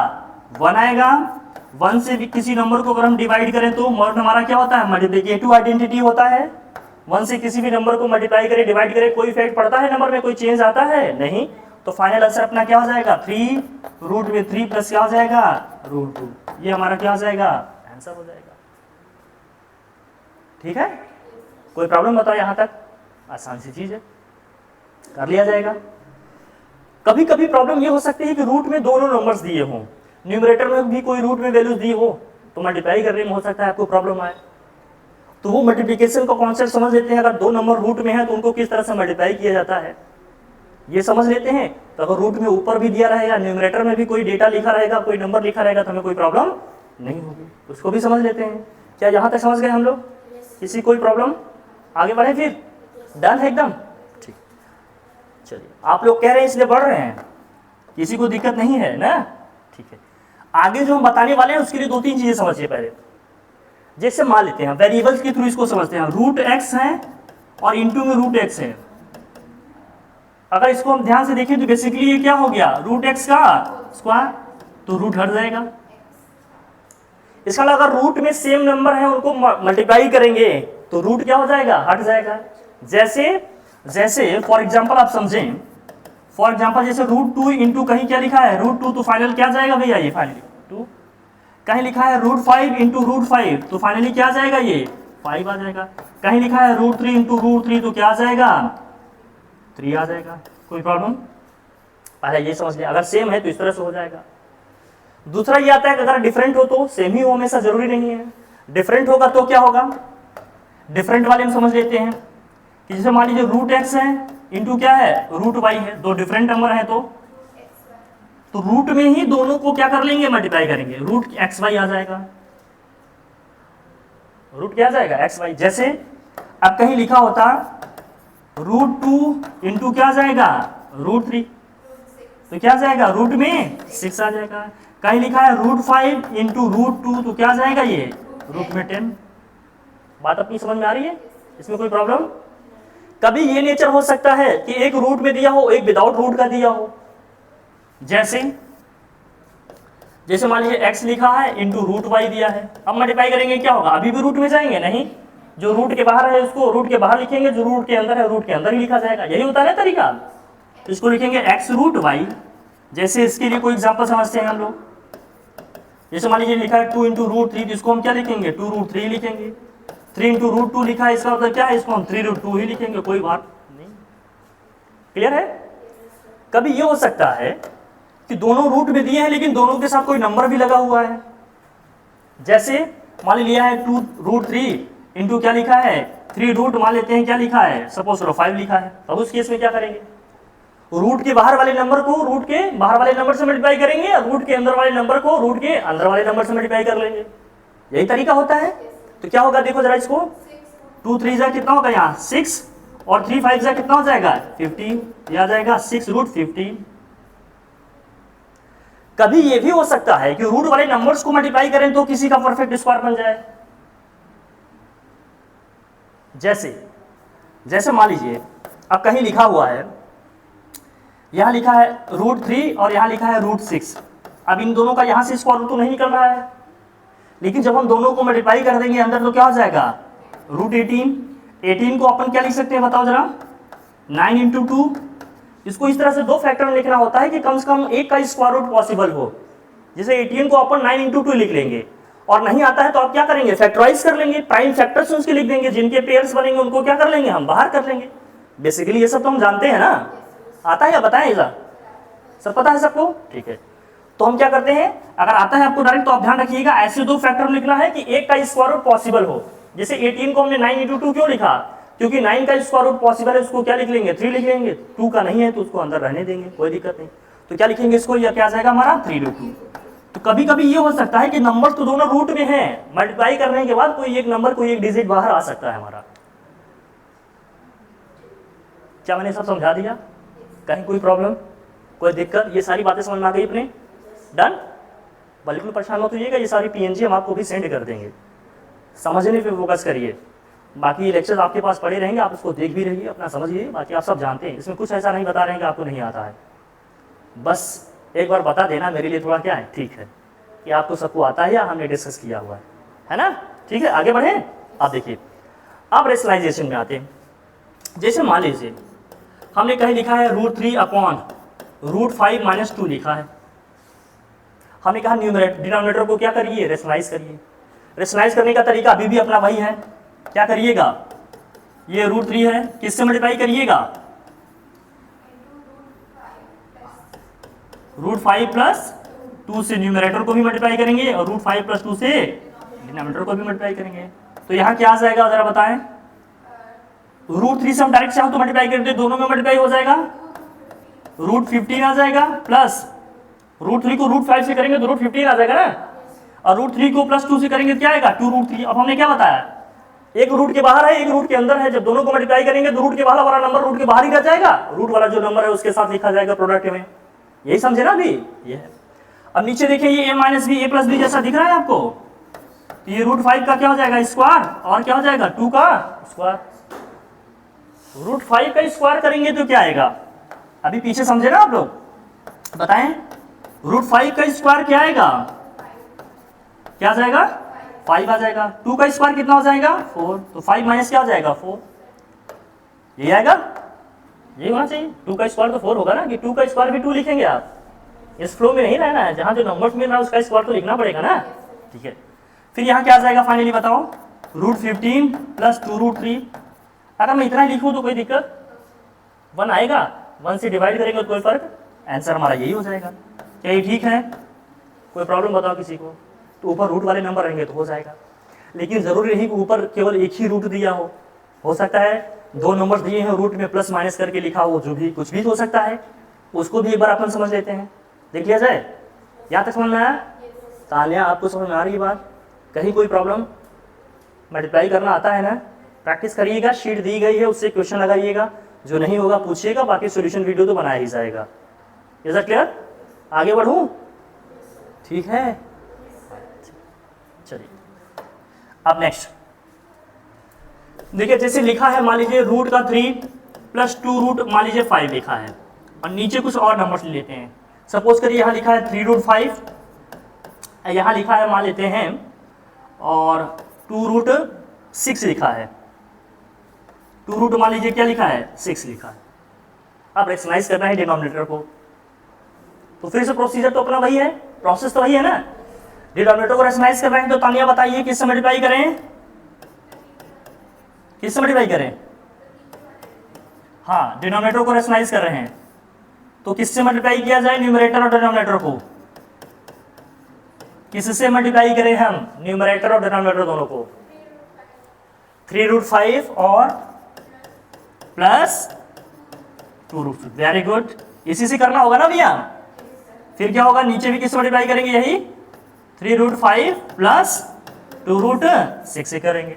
1 आएगा। 1 से भी किसी नंबर को अगर हम डिवाइड करें तो मॉड हमारा क्या होता है, मल्टीप्लिकेटिव आइडेंटिटी होता है। 1 से किसी भी नंबर को मल्टीप्लाई करें, डिवाइड करें, कोई इफेक्ट पड़ता है नंबर में, कोई चेंज आता है नहीं, तो फाइनल आंसर अपना क्या हो जाएगा, 3 रूट में 3 प्लस क्या हो जाएगा, रूट 2, ये हमारा क्या हो जाएगा, आंसर हो जाएगा। ठीक है, कोई प्रॉब्लम बताओ यहाँ तक, आसान सी चीज है, कर लिया जाएगा। कभी कभी प्रॉब्लम ये हो सकती है कि रूट में दोनों नंबर्स दिए हों, न्यूमरेटर में भी कोई रूट में वैल्यूज दी हो, तो मल्टीप्लाई करने में हो सकता है आपको प्रॉब्लम आए, तो वो मल्टीप्लिकेशन का कॉन्सेप्ट समझ लेते हैं। अगर दो नंबर रूट में है तो उनको किस तरह से मल्टीप्लाई किया जाता है ये समझ लेते हैं। तो अगर रूट में ऊपर भी दिया रहेगा, न्यूमरेटर में भी कोई डेटा लिखा रहेगा, कोई नंबर लिखा रहेगा, तो हमें कोई प्रॉब्लम नहीं होगी, उसको भी समझ लेते हैं। क्या यहाँ तक समझ गए हम लोग, किसी कोई प्रॉब्लम, आगे बढ़े फिर, डन है एकदम, ठीक। चलिए, आप लोग कह रहे हैं इसलिए बढ़ रहे हैं, किसी को दिक्कत नहीं है ना, ठीक है। आगे जो हम बताने वाले हैं उसके लिए 2-3 चीजें समझिए पहले। जैसे मान लेते हैं वेरिएबल्स के थ्रू इसको समझते हैं, रूट एक्स है और इंटू में रूट एक्स है। अगर इसको हम ध्यान से देखें तो बेसिकली ये क्या हो गया, रूट एक्स का स्क्वायर, तो रूट हट जाएगा। इसका अगर रूट में सेम नंबर है उनको मल्टीप्लाई करेंगे तो रूट क्या हो जाएगा, हट जाएगा। जैसे फॉर एग्जांपल आप समझें, फॉर एग्जांपल जैसे रूट 2 इंटू कहीं क्या लिखा है रूट 2, तो फाइनल क्या जाएगा भैया, ये फाइनली 2। कहीं लिखा है रूट 5 इंटू रूट 5, तो फाइनली क्या जाएगा, ये 5 आ जाएगा। कहीं लिखा है रूट 3 इंटू रूट 3, तो क्या आ जाएगा, 3 आ जाएगा। कोई प्रॉब्लम, पहले ये समझ लिया, अगर सेम है तो इस तरह से हो जाएगा। दूसरा ये आता है कि अगर डिफरेंट हो तो सेम ही हो, हमेशा जरूरी नहीं है। डिफरेंट होगा तो क्या होगा, डिफरेंट वाले हम समझ लेते हैं कि जैसे मान लीजिए रूट एक्स है इंटू क्या है, रूट वाई है, दो डिफरेंट नंबर है तो रूट में ही दोनों को क्या कर लेंगे, मल्टीप्लाई करेंगे, रूट एक्स वाई आ जाएगा। रूट क्या आ जाएगा, एक्स वाई। जैसे अब कहीं लिखा होता रूट 2 इंटू क्या आ जाएगा, रूट 3, तो क्या आ जाएगा, रूट में 6 आ जाएगा। कहीं लिखा है रूट 5 इंटू रूट 2, तो क्या आ जाएगा, ये रूट में 10। बात अपनी समझ में आ रही है, इसमें कोई प्रॉब्लम। कभी ये नेचर हो सकता है कि एक रूट में दिया हो, एक विदाउट रूट का दिया हो। जैसे मान लीजिए x लिखा है इंटू रूट वाई दिया है, अब मल्टीप्लाई करेंगे क्या होगा, अभी भी रूट में जाएंगे नहीं, जो रूट के बाहर है उसको रूट के बाहर लिखेंगे, जो रूट के अंदर है रूट के अंदर ही लिखा जाएगा, यही होता है तरीका। तो इसको लिखेंगे x रूट वाई। जैसे इसके लिए कोई एग्जांपल समझते हैं हम लोग, जैसे मान लीजिए लिखा है 2 इंटू रूट 3, तो इसको हम क्या लिखेंगे, 2 रूट 3 लिखेंगे। 3 इंटू रूट 2 लिखा है, इसका मतलब क्या है, इसको हम 3 रूट 2 ही लिखेंगे, कोई बात नहीं। क्लियर है। कभी ये हो सकता है कि दोनों रूट में दिए हैं लेकिन दोनों के साथ कोई नंबर भी लगा हुआ है। जैसे मान लिया है 2 रूट 3 इंटू क्या लिखा है, 3 रूट मान लेते हैं क्या लिखा है, सपोज 5 लिखा है। अब उस केस में क्या करेंगे, रूट के बाहर वाले नंबर को रूट के बाहर वाले नंबर से मल्टीप्लाई करेंगे, और रूट के अंदर वाले नंबर को रूट के अंदर वाले नंबर से मल्टीप्लाई कर लेंगे, यही तरीका होता है। तो क्या होगा, देखो जरा इसको, 2 3 जा कितना होगा यहाँ 6, और 3 5 जा कितना हो जाएगा 15, यह आ जाएगा 6 रूट 15। कभी ये भी हो सकता है कि रूट वाले नंबर्स को मल्टीप्लाई करें तो किसी का परफेक्ट स्क्वायर बन जाए। जैसे जैसे मान लीजिए अब कहीं लिखा हुआ है, यहाँ लिखा है √3 और यहाँ लिखा है √6। अब इन दोनों का यहाँ से स्क्वायर रूट तो नहीं निकल रहा है, लेकिन जब हम दोनों को मल्टीप्लाई कर देंगे अंदर तो क्या हो जाएगा √18। 18 को अपन क्या लिख सकते हैं बताओ जरा, 9 × 2। इसको इस तरह से दो फैक्टर में लिखना होता है कि कम से कम एक का स्क्वायर रूट पॉसिबल हो। जैसे 18 को अपन 9 × 2 लिख लेंगे, और नहीं आता है तो आप क्या करेंगे, फैक्टराइज कर लेंगे, प्राइम फैक्टर्स उसके लिख देंगे, जिनके पेयर्स बनेंगे उनको क्या कर लेंगे, हम बाहर कर लेंगे। बेसिकली ये सब तो हम जानते हैं ना, आता है या बताएं ऐसा, सब पता है सबको, ठीक है। तो हम क्या करते हैं, अगर आता है आपको डायरेक्ट तो आप ध्यान रखिएगा ऐसे दो फैक्टर लिखना है कि एक का स्क्वायर रूट पॉसिबल हो। जैसे 18 को हमने 9 × 2 क्यों लिखा, क्योंकि 9 का स्क्वायर रूट पॉसिबल है, उसको क्या लिख लेंगे 3 लिख लेंगे, 2 का नहीं है तो उसको अंदर रहने देंगे, कोई दिक्कत नहीं। तो क्या लिखेंगे इसको, यह क्या आ जाएगा हमारा 3√2। तो कभी कभी ये हो सकता है कि नंबर तो दोनों रूट में हैं, मल्टीप्लाई करने के बाद कोई एक नंबर कोई एक डिजिट बाहर आ सकता है हमारा। क्या मैंने सब समझा दिया, कहीं कोई प्रॉब्लम कोई दिक्कत, ये सारी बातें समझ में आ गई अपने, डन। बिल्कुल परेशान मत होइएगा, ये सारी PNG हम आपको भी सेंड कर देंगे, समझने पे फोकस करिए। बाकी लेक्चर्स आपके पास पड़े रहेंगे, आप उसको देख भी रहिए, अपना समझिए, बाकी आप सब जानते हैं, इसमें कुछ ऐसा नहीं बता रहे हैं कि आपको नहीं आता है। बस एक बार बता देना मेरे लिए थोड़ा क्या है, ठीक है कि आपको सबको आता है या हमने डिस्कस किया हुआ है ना, ठीक है। आगे बढ़े, आप देखिए अब रेशनलाइजेशन में आते हैं। जैसे मान लीजिए हमने कहीं लिखा है √3/√5 - 2 लिखा है, हमने कहा न्यूमरेटर डिनोमिनेटर को क्या करिए, रेशनलाइज करिए। रेशनलाइज करने का तरीका अभी भी अपना वही है, क्या करिएगा, ये √3 है, किससे मल्टीप्लाई करिएगा, √5 + 2 से न्यूमरेटर को भी मल्टीप्लाई करेंगे और √5 + 2 से डिनोमिनेटर को भी मल्टीप्लाई करेंगे। तो यहाँ क्या आ जाएगा जरा बताएं, √3 से हम डायरेक्ट चाहो तो मल्टीप्लाई कर दे, दोनों में मल्टीप्लाई हो जाएगा, √15 आ जाएगा, प्लस √3 को √5 से करेंगे तो √15 आ जाएगा ना, और √3 को +2 से करेंगे तो क्या आएगा 2√3। अब हमने क्या बताया, एक रूट के बाहर है एक रूट के अंदर है, जब दोनों को मल्टीप्लाई करेंगे तो रूट के बाहर वाला नंबर रूट के बाहर ही रह जाएगा, रूट वाला जो नंबर है उसके साथ लिखा जाएगा प्रोडक्ट में, यही समझे ना अभी ये है। अब नीचे देखिए ये a - b a + b जैसा दिख रहा है आपको, तो ये √5 का क्या हो जाएगा स्क्वायर, और क्या हो जाएगा 2 का स्क्वायर। √5 का स्क्वायर करेंगे तो क्या आएगा, अभी पीछे समझे ना आप लोग, बताएं √5 का स्क्वायर क्या आएगा, क्या आ जाएगा 5 आ जाएगा, 2 का स्क्वायर कितना हो जाएगा 4, तो 5 माइनस क्या हो जाएगा 4, ये आएगा, ये होना चाहिए। 2 का स्क्वायर तो 4 होगा ना, कि 2 का स्क्वायर भी 2 लिखेंगे आप, इस फ्लो में नहीं रहना है, जहां जो नंबर्स मिल रहा है उसका स्क्वायर तो लिखना पड़ेगा ना, ठीक है। फिर यहाँ क्या आ जाएगा फाइनली बताओ, √15 + 2√3। अगर मैं इतना ही लिखूँ तो कोई दिक्कत, 1 आएगा, 1 से डिवाइड करेंगे तो कोई फर्क, आंसर हमारा यही हो जाएगा। क्या ये ठीक है, कोई प्रॉब्लम बताओ किसी को, तो ऊपर रूट वाले नंबर रहेंगे तो हो जाएगा, लेकिन जरूरी नहीं कि ऊपर केवल एक ही रूट दिया हो सकता है 2 नंबर्स दिए हैं रूट में प्लस माइनस करके लिखा हो, जो भी कुछ भी हो सकता है, उसको भी एक बार अपन समझ लेते हैं, देख लिया जाए। यहाँ तक समझ में आया, तानिया आपको समझ में आ रही है बात, कहीं कोई प्रॉब्लम, मल्टीप्लाई करना आता है ना, प्रैक्टिस करिएगा, शीट दी गई है उससे क्वेश्चन लगाइएगा, जो नहीं होगा पूछिएगा, बाकी सॉल्यूशन वीडियो तो बनाया ही जाएगा। इज दैट क्लियर, आगे बढ़ूँ, ठीक है चलिए। अब नेक्स्ट देखिए, जैसे लिखा है मान लीजिए रूट का 3 + 2 मान लीजिए 5 लिखा है, और नीचे कुछ और नंबर्स लेते हैं, सपोज करिए यहाँ लिखा है 3√5, यहाँ लिखा है मान लेते हैं और 2√6 लिखा है, 2 मान लीजिए क्या लिखा है 6 लिखा है। अब रेशनलाइज करना है डिनोमिनेटर को, तो फिर से प्रोसीजर तो अपना वही है, प्रोसेस तो वही है ना, डिनोमिनेटर को रेशनलाइज कर रहे हैं, तो तानिया बताइए किससे मल्टीप्लाई करें, किससे मल्टीप्लाई करें, हाँ डिनोमिनेटर को रेशनलाइज कर रहे हैं तो किससे मल्टीप्लाई किया जाए, न्यूमरेटर और डिनोमिनेटर को, किससे मल्टीप्लाई करें हम, न्यूमरेटर और डिनोमिनेटर दोनों को, 3√5 और +2√6, वेरी गुड, इसी से करना होगा ना भैया। फिर क्या होगा, नीचे भी किससे मल्टीप्लाई करेंगे, यही 3√5 + 2√6 से करेंगे,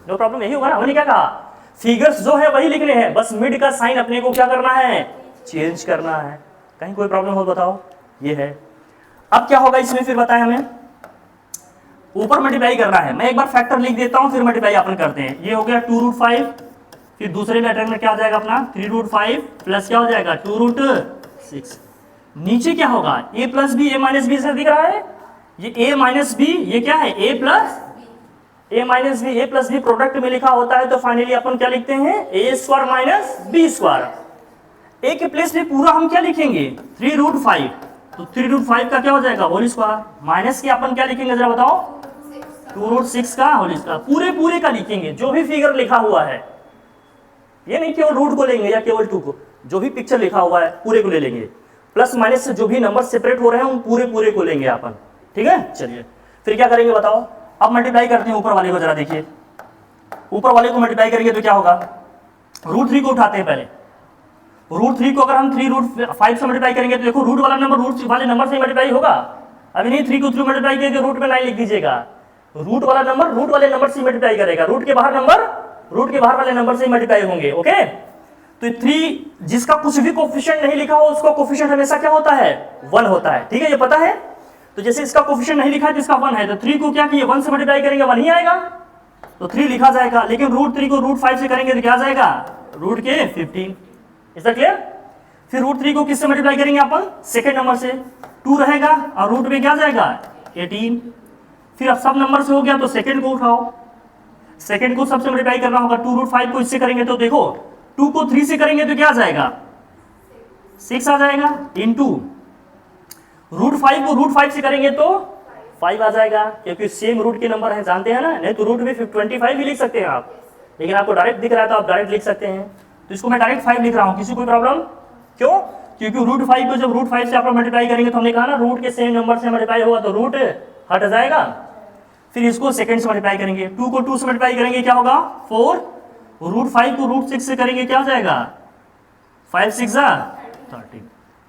नो प्रॉब्लम, यही होगा ना। हमने क्या कहा, फिगर्स जो है वही लिखने हैं, बस मिड का साइन अपने को क्या करना है, चेंज करना है, कहीं कोई प्रॉब्लम हो बताओ, ये है। अब क्या होगा इसमें, फिर बताएं हमें, ऊपर मल्टीप्लाई करना है, मैं एक बार फैक्टर लिख देता हूं फिर मल्टीप्लाई अपन करते हैं। ये हो गया 2√5 फिर दूसरे मैट्रिक्स में क्या हो जाएगा अपना 3√5 प्लस क्या हो जाएगा 2√6। नीचे क्या होगा a plus B A minus B से दिख रहा है, ये a माइनस बी ये क्या है a minus B, A plus B product में लिखा होता है तो फाइनली अपन क्या लिखते हैं a square minus B square. A के प्लेस में पूरा हम क्या लिखेंगे 3√5, तो 3√5 का क्या हो जाएगा होल स्क्वायर, माइनस के अपन क्या लिखेंगे जरा बताओ 2√6 का होल स्क्वायर। पूरे का लिखेंगे जो भी फिगर लिखा हुआ है, ये नहीं केवल रूट को लेंगे या केवल 2 को, जो भी पिक्चर लिखा हुआ है पूरे को ले लेंगे, प्लस माइनस से जो भी नंबर सेपरेट हो रहे हैं उन पूरे को लेंगे अपन। ठीक है, चलिए फिर क्या करेंगे बताओ। अब मल्टीप्लाई करते हैं ऊपर वाले को, जरा देखिए ऊपर वाले को मल्टीप्लाई करेंगे तो क्या होगा, √3 को उठाते हैं पहले। √3 को अगर हम 3√5 से मल्टीप्लाई करेंगे तो देखो रूट वाला नंबर रूट वाले नंबर से मल्टीप्लाई होगा। अभी नहीं 3 को 3 मल्टीप्लाई करके रूट में 9 लिख दीजिएगा, रूट वाला नंबर रूट वाले नंबर से मल्टीप्लाई करेगा, रूट के बाहर वाले नंबर से मल्टीप्लाई होंगे। ओके, तो 3 जिसका कुछ भी कोफिशिएंट नहीं लिखा हो उसका कोफिशिएंट हमेशा क्या होता है 1 होता है। ठीक है, ये पता है। तो जैसे इसका कोफिशिएंट नहीं लिखा है तो इसका 1 है, तो 3 को क्या किए 1 से मल्टीप्लाई करेंगे 1 ही आएगा, तो 3 लिखा जाएगा। लेकिन √3 को √5 से करेंगे तो क्या जाएगा रूट के 15। Is that clear. फिर √3 को किससे मल्टीप्लाई करेंगे अपन सेकंड नंबर से, 2 रहेगा और रूट में क्या जाएगा 18। फिर अब सब नंबर से हो गया तो सेकंड को उठाओ, सेकंड को सबसे मल्टीप्लाई करना होगा, 2√5 को इससे करेंगे तो देखो 2 को 3 से करेंगे तो क्या जाएगा 6 आ जाएगा, इनटू √5 को √5 से करेंगे तो 5 आ जाएगा, क्योंकि सेम रूट के नंबर है, जानते हैं ना। नहीं तो रूट में 25 भी लिख सकते हैं आप, लेकिन आपको डायरेक्ट दिख रहा है तो आप डायरेक्ट लिख सकते हैं। तो इसको मैं डायरेक्ट 5 लिख रहा हूँ, किसी कोई प्रॉब्लम? क्यों? क्योंकि √5 को जब √5 से आप मल्टीप्लाई करेंगे तो हमने कहा ना रूट के सेम नंबर से मल्टीप्लाई होगा तो रूट हट जाएगा। फिर इसको सेकंड से मल्टीप्लाई करेंगे, 2 को 2 से मल्टीप्लाई करेंगे क्या होगा 4, √5 को √6 से करेंगे क्या हो जाएगा 5 6 13।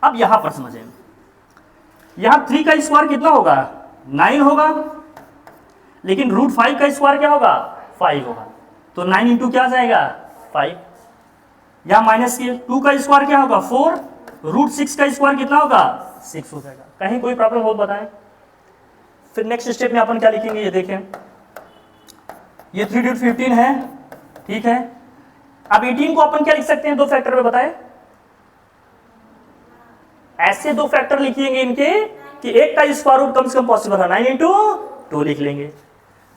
अब यहां पर समझें, यहां 3 का स्क्वायर कितना होगा 9 होगा, लेकिन √5 का स्क्वायर क्या होगा 5 होगा, तो 9 इंटू क्या जाएगा 5। या माइनस के 2 का स्क्वायर क्या होगा 4, √6 का स्क्वायर कितना होगा 6 हो जाएगा। कहीं कोई प्रॉब्लम हो बताएं। फिर नेक्स्ट स्टेप में अपन क्या लिखेंगे, ये देखें, ये 3√15 है, ठीक है। अब 18 को अपन क्या लिख सकते हैं 2 फैक्टर में बताएं। ऐसे 2 फैक्टर लिखिएंगे इनके कि एक का स्क्वायर रूट कम से कम पॉसिबल है, 9 इंटू 2 लिख लेंगे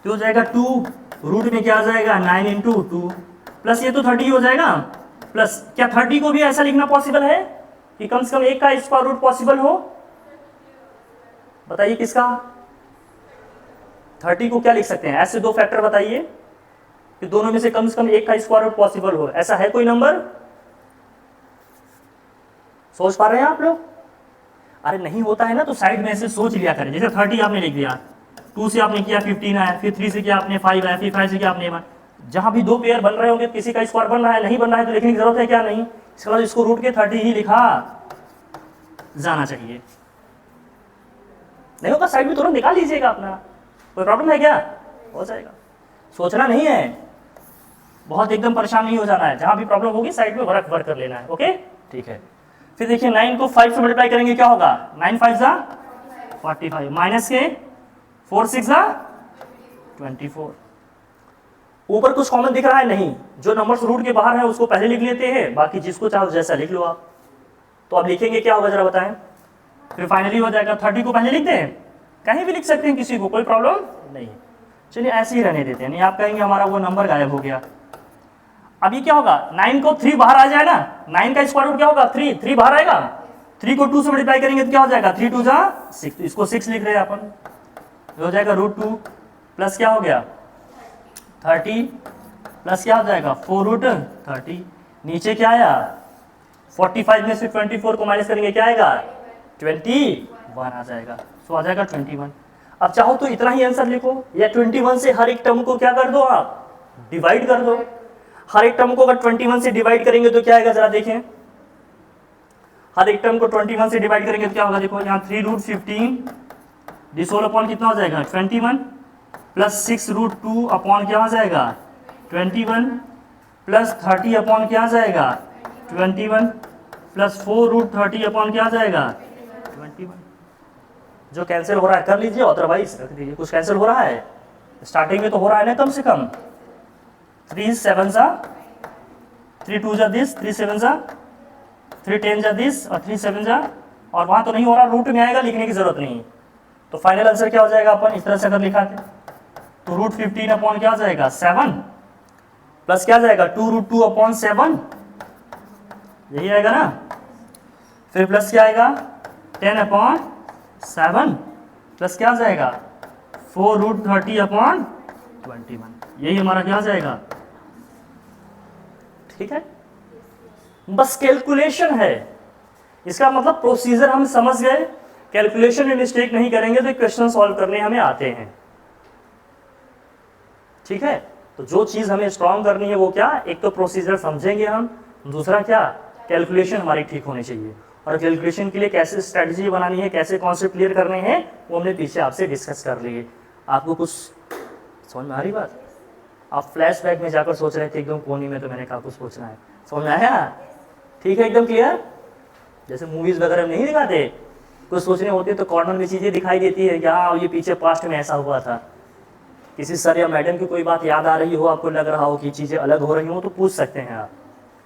तो हो जाएगा 2, रूट में क्या आ जाएगा 9 इंटू 2 प्लस ये तो 30 हो जाएगा, प्लस क्या 30 को भी ऐसा लिखना पॉसिबल है कि कम से कम एक का स्क्वायर रूट पॉसिबल हो, बताइए किसका। 30 को क्या लिख सकते हैं, ऐसे 2 फैक्टर बताइए कि दोनों में से कम एक का स्क्वायर रूट पॉसिबल हो, ऐसा है कोई नंबर? सोच पा रहे हैं आप लोग? अरे नहीं होता है ना तो साइड में ऐसे सोच लिया करें। जैसे 30 आपने लिख दिया, 2 से आपने किया 15 आया, फिर 3 से किया आपने 5 आया, फिर 5 से किया आपने 1। जहां भी 2 पेयर बन रहे होंगे किसी का स्क्वायर बन रहा है नहीं बन रहा है तो लिखने की जरूरत है क्या? नहीं। इसके बाद इसको रूट के 30 ही लिखा जाना चाहिए। नहीं होगा साइड में तुरंत निकाल लीजिएगा अपना, कोई प्रॉब्लम है क्या? हो जाएगा, सोचना नहीं है, बहुत एकदम परेशान नहीं हो जाना है। जहां भी प्रॉब्लम होगी साइड में वर्क कर लेना है। ओके, ठीक है। फिर देखिए 9 को 5 से मल्टीप्लाई करेंगे क्या होगा 9 5 जा 45, माइनस के 4 6 जा 24। ऊपर कुछ कॉमन दिख रहा है नहीं, जो नंबर्स रूट के बाहर है उसको पहले लिख लेते हैं, बाकी जिसको चाहो जैसा लिख लो आप। तो अब लिखेंगे क्या होगा जरा बताएं। फिर फाइनली हो जाएगा 30 को पहले लिखते हैं, कहीं भी लिख सकते हैं किसी को, कोई प्रॉब्लम नहीं। चलिए ऐसे ही रहने देते हैं, नहीं आप कहेंगे हमारा वो नंबर गायब हो गया। अब ये क्या होगा 9 को 3 बाहर आ जाए ना, 9 का स्क्वायर रूट क्या होगा 3 बाहर आएगा, 3 को 2 से मल्टीप्लाई करेंगे तो क्या हो जाएगा 3 2 जा 6, इसको 6 लिख रहे हैं अपन, हो जाएगा √2 प्लस क्या हो गया 30 प्लस क्या हो जाएगा 4√30, नीचे क्या आया 45 में से 24 को माइनस करेंगे क्या आएगा 21 आ जाएगा, सो आ जाएगा 21। अब चाहो तो इतना ही आंसर लिखो, या 21 से हर एक टर्म को क्या कर दो आप डिवाइड कर दो। हर एक टर्म को अगर 21 से डिवाइड करेंगे तो क्या आएगा जरा देखें, हर एक टर्म को 21 से डिवाइड करेंगे तो क्या होगा देखो, यहाँ 3√15 दिस होल अपॉन कितना हो जाएगा 21 प्लस 6√2 अपॉन क्या हो जाएगा 21 प्लस 30 अपॉन क्या आ जाएगा 21 प्लस 4√30 अपॉन क्या आ जाएगा 21। जो कैंसिल हो रहा है कर लीजिए, अदरवाइज रख दीजिए। कुछ कैंसिल हो रहा है स्टार्टिंग में तो हो रहा है ना, कम से कम 3 7 3 2 जा दिस, 3 7 जा, 3 10 जा दिस और 3 7 जा, और वहां तो नहीं हो रहा, रूट में आएगा, लिखने की जरूरत नहीं। तो फाइनल आंसर क्या हो जाएगा अपन इस तरह से अगर लिखा थे तो रूट 15 अपॉन क्या हो जाएगा 7 प्लस क्या जाएगा 2 रूट 2 अपॉन 7, यही आएगा ना। फिर प्लस क्या आएगा 10 अपॉन 7 प्लस क्या जाएगा 4 रूट 30 अपॉन 21, यही हमारा क्या जाएगा। ठीक है, बस कैलकुलेशन है, इसका मतलब प्रोसीजर हम समझ गए, कैलकुलेशन में मिस्टेक नहीं करेंगे तो क्वेश्चन सॉल्व करने हमें आते हैं। ठीक है, तो जो चीज हमें स्ट्रॉन्ग करनी है वो क्या, एक तो प्रोसीजर समझेंगे हम, दूसरा क्या कैलकुलेशन हमारी ठीक होनी चाहिए, और कैलकुलेशन के लिए कैसे स्ट्रेटजी बनानी है, कैसे कॉन्सेप्ट क्लियर करने हैं, वो हमने पीछे आपसे डिस्कस कर लिए। आपको कुछ समझ में आ रही बात? आप फ्लैशबैक में जाकर सोच रहे थे एकदम कोने में, तो मैंने कहा कुछ सोचना है, समझ में आया? ठीक है, एकदम क्लियर। जैसे मूवीज वगैरह में नहीं दिखाते, कुछ सोचने होते तो कॉर्नर में चीजें दिखाई देती है कि हाँ ये पीछे पास्ट में ऐसा हुआ था, किसी सर या मैडम की कोई बात याद आ रही हो, आपको लग रहा हो कि चीजें अलग हो रही हो, तो पूछ सकते हैं आप।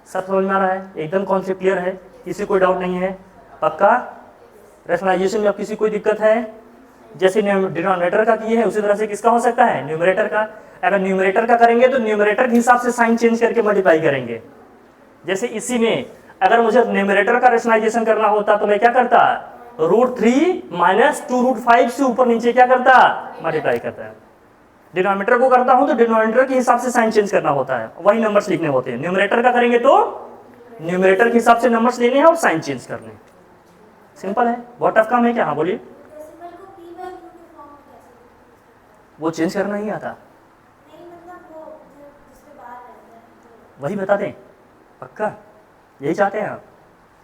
सब समझ में आ रहा है, एकदम कॉन्सेप्ट क्लियर है, किसी कोई डाउट नहीं है, पक्का? रैशनलाइजेशन में अब किसी कोई दिक्कत है? जैसे डिनोमिनेटर का किए हैं उसी तरह से किसका हो सकता है, न्यूमरेटर का। अगर न्यूमरेटर का करेंगे तो न्यूमरेटर के हिसाब से साइन चेंज करके मल्टीप्लाई करेंगे। जैसे इसी में अगर मुझे न्यूमरेटर का रैशनलाइजेशन करना होता तो मैं क्या करता, रूट 3 माइनस 2 रूट 5 से ऊपर नीचे क्या करता, मल्टीप्लाई करता है। डिनोमिनेटर को करता हूं तो डिनोमिनेटर के हिसाब से साइन चेंज करना होता है, वही नंबर्स लिखने होते हैं। न्यूमरेटर का करेंगे तो न्यूमरेटर के हिसाब से नंबर्स लेने हैं और साइन चेंज करने। सिंपल है, बहुत टफ काम है क्या? हाँ बोलिए। वो चेंज करना नहीं आता, वही बता दें, पक्का यही चाहते हैं आप?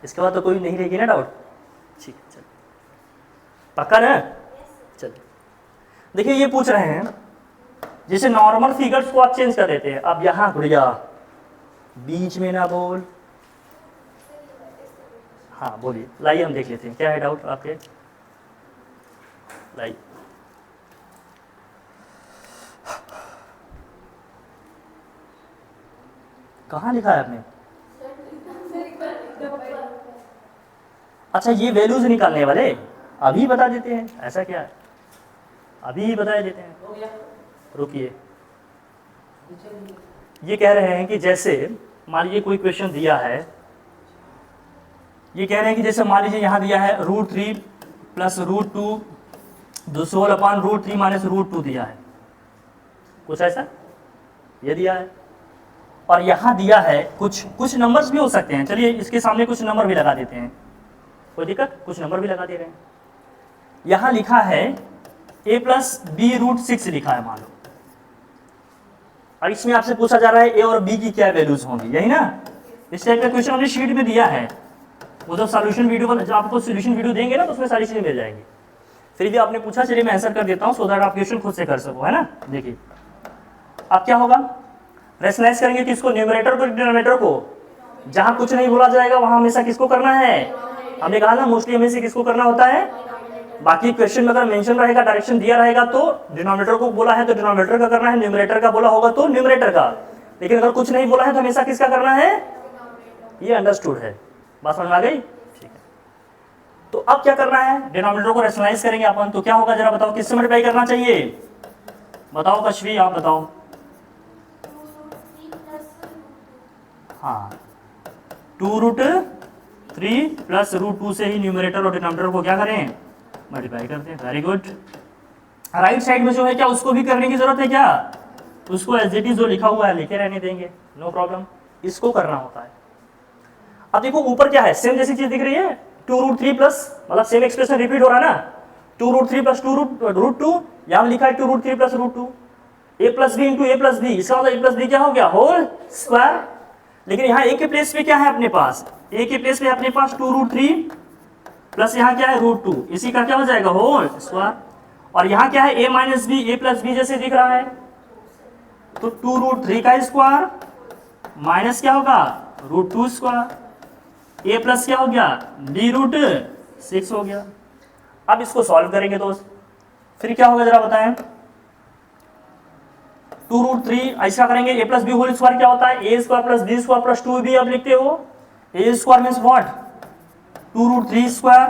इसके बाद तो कोई नहीं रहेगी ना डाउट? ठीक है, चलिए, पक्का ना? चलिए देखिए, ये पूछ रहे हैं जैसे नॉर्मल फिगर्स को आप चेंज कर देते हैं। अब यहां गुड़िया बीच में ना बोल, हाँ बोलिए, लाइए हम देख लेते हैं क्या है डाउट आपके, लाइए। कहाँ लिखा है आपने? अच्छा, ये वैल्यूज निकालने वाले अभी बता देते हैं, ऐसा क्या है? अभी ही बता देते हैं, रुकिए। ये कह रहे हैं कि जैसे मान लीजिए कोई क्वेश्चन दिया है, ये कह रहे हैं कि जैसे मान लीजिए यहाँ दिया है root 3 plus root 2 whole upon root 3 minus root 2 दिया है, कुछ ऐसा ये दिया है। और यहाँ दिया है कुछ नंबर्स भी हो सकते हैं, चलिए इसके सामने कुछ नंबर भी लगा देते हैं, कोई दिक्कत, कुछ नंबर भी लगा दे रहे हैं। यहाँ लिखा है a प्लस बी रूट 6 लिखा है मान लो, और इसमें आपसे पूछा जा रहा है a और b की क्या वैल्यूज होंगी, यही ना? इस टाइप का क्वेश्चन हमने शीट में दिया है, वो जब सॉल्यूशन वीडियो, जब आपको सॉल्यूशन वीडियो देंगे ना तो उसमें सारी चीजें मिल जाएंगी। फिर भी आपने पूछा, चलिए मैं आंसर कर देता हूँ सो दैट आप क्वेश्चन खुद से कर सको, है ना? देखिए अब क्या होगा, रैशनलाइज करेंगे किसको, न्यूमरेटर को, डिनोमिनेटर को। जहां कुछ नहीं बोला जाएगा वहां हमेशा किसको करना है, हमने कहा ना मोस्टली हमेशा किसको करना होता है। बाकी क्वेश्चन में अगर मेंशन रहेगा, डायरेक्शन दिया रहेगा तो डिनोमिनेटर को बोला है तो डिनोमिनेटर का करना है, न्यूमरेटर का बोला होगा तो न्यूमरेटर का। लेकिन अगर कुछ नहीं बोला है तो हमेशा किसका करना है, ये अंडरस्टूड है, बात समझ में आ गई? ठीक है, तो अब क्या करना है, डिनोमिनेटर को रैशनलाइज करेंगे अपन, तो क्या होगा जरा बताओ, किससे मल्टीप्लाई करना चाहिए, बताओ कश्वी, आप बताओ। हाँ, 2 रूट 3 प्लस रूट 2 से ही न्यूमरेटर और डिनोमिनेटर को क्या करें, मल्टीप्लाई करते हैं। Very good. राइट साइड में जो है क्या उसको भी करने की जरूरत है क्या, उसको एज इट इज जो लिखा हुआ है लिखे रहने देंगे, नो प्रॉब्लम, इसको करना होता है। अब देखो ऊपर क्या है, सेम जैसी चीज दिख रही है, 2 रूट 3 प्लस, मतलब सेम एक्सप्रेशन रिपीट हो रहा है ना, 2 रूट 3 प्लस 2 रूट 2, यहाँ लिखा है 2 root 3 plus root 2, a plus B into A plus B, इसका मतलब a प्लस बी क्या हो गया, होल स्क्वायर। लेकिन यहाँ a के प्लेस पे क्या है अपने पास, a के प्लेस पे अपने पास 2 रूट 3 प्लस यहाँ क्या है रूट 2, इसी का क्या हो जाएगा, होल स्क्वायर। और यहाँ क्या है a minus B, A plus B जैसे दिख रहा है, तो 2 रूट 3 का स्क्वायर माइनस क्या होगा, रूट 2 स्क्वायर, a प्लस क्या हो गया, b रूट 6 हो गया। अब इसको सॉल्व करेंगे दोस्त, फिर क्या होगा जरा बताएं, 2√3 ऐसा करेंगे, A plus B whole square क्या होता है, A square plus B square plus 2b आप लिखते हो, A square means what 2√3 square,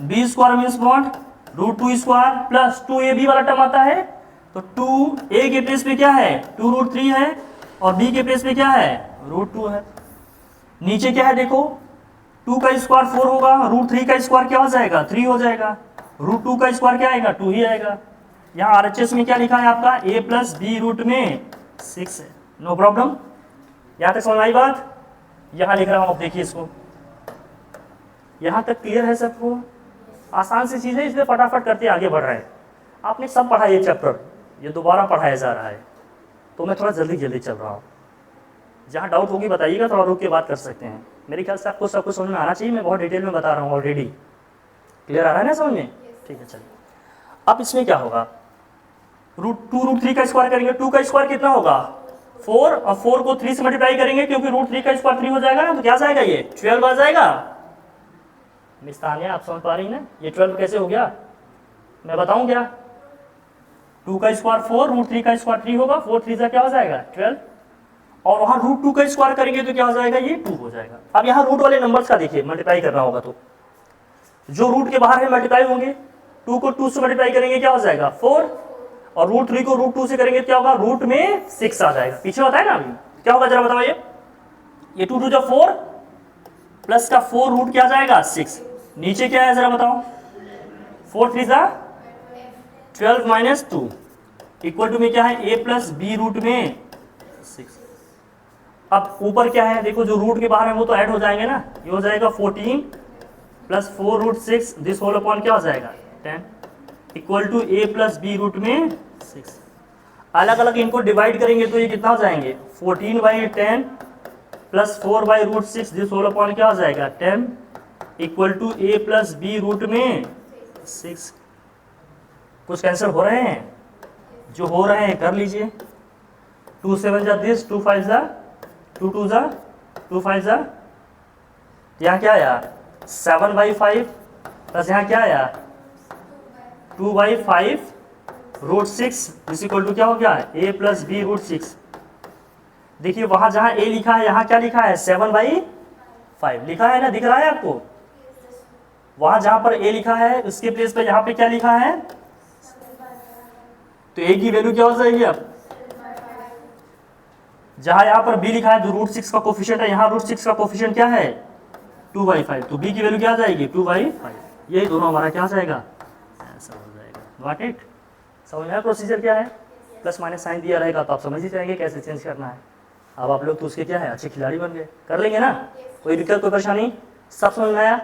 B square means what √2 square plus 2ab वाला टर्म आता है, तो 2a के प्लेस पे क्या है 2√3 है और b के प्लेस पे क्या है √2 है। नीचे क्या है देखो, 2 का स्क्वायर 4 होगा, √3 का स्क्वायर क्या हो जाएगा 3 हो जाएगा, √2 का स्क्वायर क्या आएगा 2 ही आएगा। यहाँ आरएचएस में क्या लिखा है आपका a प्लस बी रूट में 6 है, नो प्रॉब्लम। यहाँ तक समझ आई बात, यहाँ लिख रहा हूँ, अब देखिए इसको, यहाँ तक क्लियर है सबको, आसान सी चीज़ है, इसलिए फटाफट करते आगे बढ़ रहे हैं। आपने सब पढ़ा ये चैप्टर, ये दोबारा पढ़ाया जा रहा है, तो मैं थोड़ा जल्दी जल्दी चल रहा हूँ। जहाँ डाउट होगी बताइएगा, थोड़ा रुक के बात कर सकते हैं। मेरे ख्याल से आपको सब कुछ समझ में आना चाहिए, मैं बहुत डिटेल में बता रहा हूँ ऑलरेडी। क्लियर आ रहा है ना समझ में? ठीक है चलिए, अब इसमें क्या होगा, √2 √3 का स्क्वायर करेंगे, 2 का स्क्वायर कितना होगा 4, और 4 को 3 से मल्टीप्लाई करेंगे क्योंकि √3 का स्क्वायर 3 हो जाएगा ना, तो क्या जाएगा ये 12 आ जाएगा। मिस तानिया आप समझ पा रही ना, ये 12 कैसे हो गया, मैं बताऊं क्या, 2 का स्क्वायर 4, √3 का स्क्वायर 3 होगा, 4 3 क्या हो जाएगा 12, और वहां √2 का स्क्वायर करेंगे तो क्या हो जाएगा ये 2 हो जाएगा। अब यहाँ रूट वाले नंबर्स का देखिए, मल्टीप्लाई करना होगा तो जो रूट के बाहर है मल्टीप्लाई होंगे, 2 को 2 से मल्टीप्लाई करेंगे क्या हो जाएगा 4, और √3 को √2 से करेंगे क्या होगा रूट में 6 आ जाएगा। पीछे होता है ना, अभी क्या होगा जरा बताओ, ये 2 2 4 प्लस का 4 रूट क्या जाएगा 6, नीचे क्या है जरा बताओ, 4 3 12 माइनस 2 इक्वल टू में क्या है a प्लस बी रूट में 6। अब ऊपर क्या है देखो, जो रूट के बाहर है वो तो ऐड हो जाएंगे ना, ये हो जाएगा 14 प्लस 4√6 दिस होल अपॉन क्या हो जाएगा 10 equal to a plus B root में 6। अलग अलग इनको डिवाइड करेंगे तो ये कितना हो जाएंगे 14/10 प्लस 4/√6 दिस होल अपॉन क्या हो जाएगा 10 equal to a plus B root में 6। कुछ कैंसिल हो रहे हैं, जो हो रहे हैं कर लीजिए, 2 7 जा दिस, 2 5 जा 2 2 जा 2 5 जा, यहाँ क्या आया 7/5 प्लस यहाँ क्या आया 2/5√6 इज इक्वल टू क्या हो गया a प्लस बी रूट 6। देखिए वहां जहां a लिखा है यहाँ क्या लिखा है 7/5 लिखा है ना, दिख रहा है आपको, वहां जहां पर a लिखा है उसके प्लेस पे यहाँ पे क्या लिखा है, तो a की वैल्यू क्या हो जाएगी, अब जहां यहाँ पर b लिखा है जो √6 का कोफिशिएंट है, यहाँ √6 का कोफिशिएंट क्या है 2/5, तो b की वैल्यू क्या आ जाएगी 2/5, ये दोनों हमारा क्या आ जाएगा ऐसा हो जाएगा। गॉट इट, समझ में आया प्रोसीजर क्या है, प्लस माइनस साइन दिया रहेगा तो आप समझ ही जाएंगे कैसे चेंज करना है। अब आप लोग तो उसके क्या है अच्छे खिलाड़ी बन गए, कर लेंगे ना, कोई दिक्कत कोई परेशानी, सब समझ में आया,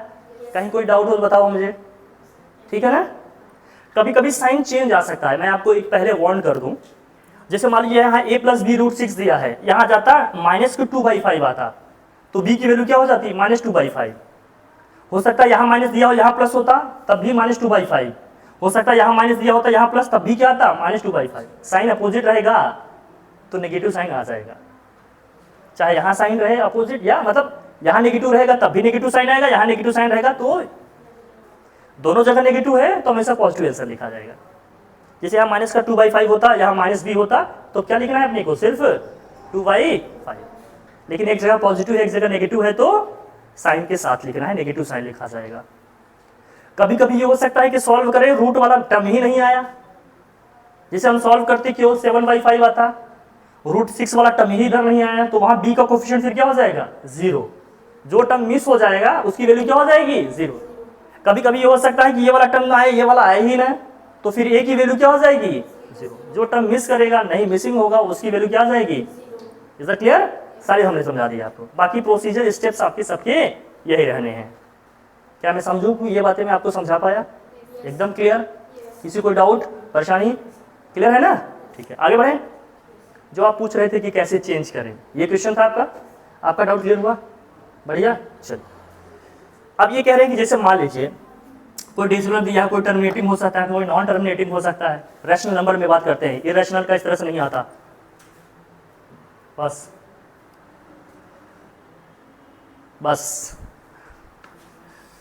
कहीं कोई डाउट हो तो बताओ मुझे, ठीक है ना। कभी कभी साइन चेंज आ सकता है, मैं आपको एक पहले वार्न कर दूं, जैसे मान लीजिए यहाँ a प्लस बी रूट 6 दिया है, यहाँ जाता -2/5 आता, तो b की वैल्यू क्या हो जाती -2/5। हो सकता है यहाँ माइनस दिया हो यहाँ प्लस होता तब भी -2/5, हो सकता है यहाँ माइनस दिया होता यहाँ प्लस तब भी क्या आता -2/5। साइन अपोजिट रहेगा तो नेगेटिव साइन आ जाएगा, चाहे यहाँ साइन रहे अपोजिट, या मतलब यहाँ नेगेटिव रहेगा तब भी नेगेटिव साइन आएगा, यहाँ नेगेटिव साइन रहेगा तो दोनों जगह नेगेटिव है तो हमेशा पॉजिटिव आंसर लिखा जाएगा। जैसे यहाँ माइनस का 2/5 होता, यहाँ माइनस b होता, तो क्या लिखना है अपने को सिर्फ 2/5, लेकिन एक जगह पॉजिटिव है एक जगह नेगेटिव है तो साइन के साथ लिखना है, नेगेटिव साइन लिखा जाएगा। कभी कभी ये हो सकता है कि सॉल्व करें रूट वाला टर्म ही नहीं आया, जैसे हम सॉल्व करते क्यों 7/5 आता, √6 वाला टर्म ही इधर नहीं आया, तो वहां b का कोफिशिएंट फिर क्या हो जाएगा 0, जो टर्म मिस हो जाएगा उसकी वैल्यू क्या हो जाएगी 0। कभी कभी ये हो सकता है कि ये वाला टर्म आए ये वाला आए ही ना, तो फिर a की वैल्यू क्या हो जाएगी 0, जो टर्म मिस करेगा नहीं मिसिंग होगा उसकी वैल्यू क्या आ जाएगी। इज दैट क्लियर, सारी हमने समझा दिया आपको, बाकी प्रोसीजर स्टेप्स आपके सबके यही रहने हैं। क्या मैं समझूं कि ये बातें मैं आपको समझा पाया, एकदम क्लियर, किसी को डाउट परेशानी, क्लियर है ना। ठीक है आगे बढ़ें, जो आप पूछ रहे थे कि कैसे चेंज करें, ये क्वेश्चन था आपका डाउट क्लियर हुआ, बढ़िया। चल अब ये कह रहे हैं कि जैसे मान लीजिए कोई डिजिटल दिया, कोई टर्मिनेटिंग हो सकता है, कोई नॉन टर्मिनेटिंग हो सकता है, रैशनल नंबर में बात करते हैं, इरेशनल का इस तरह से नहीं आता। बस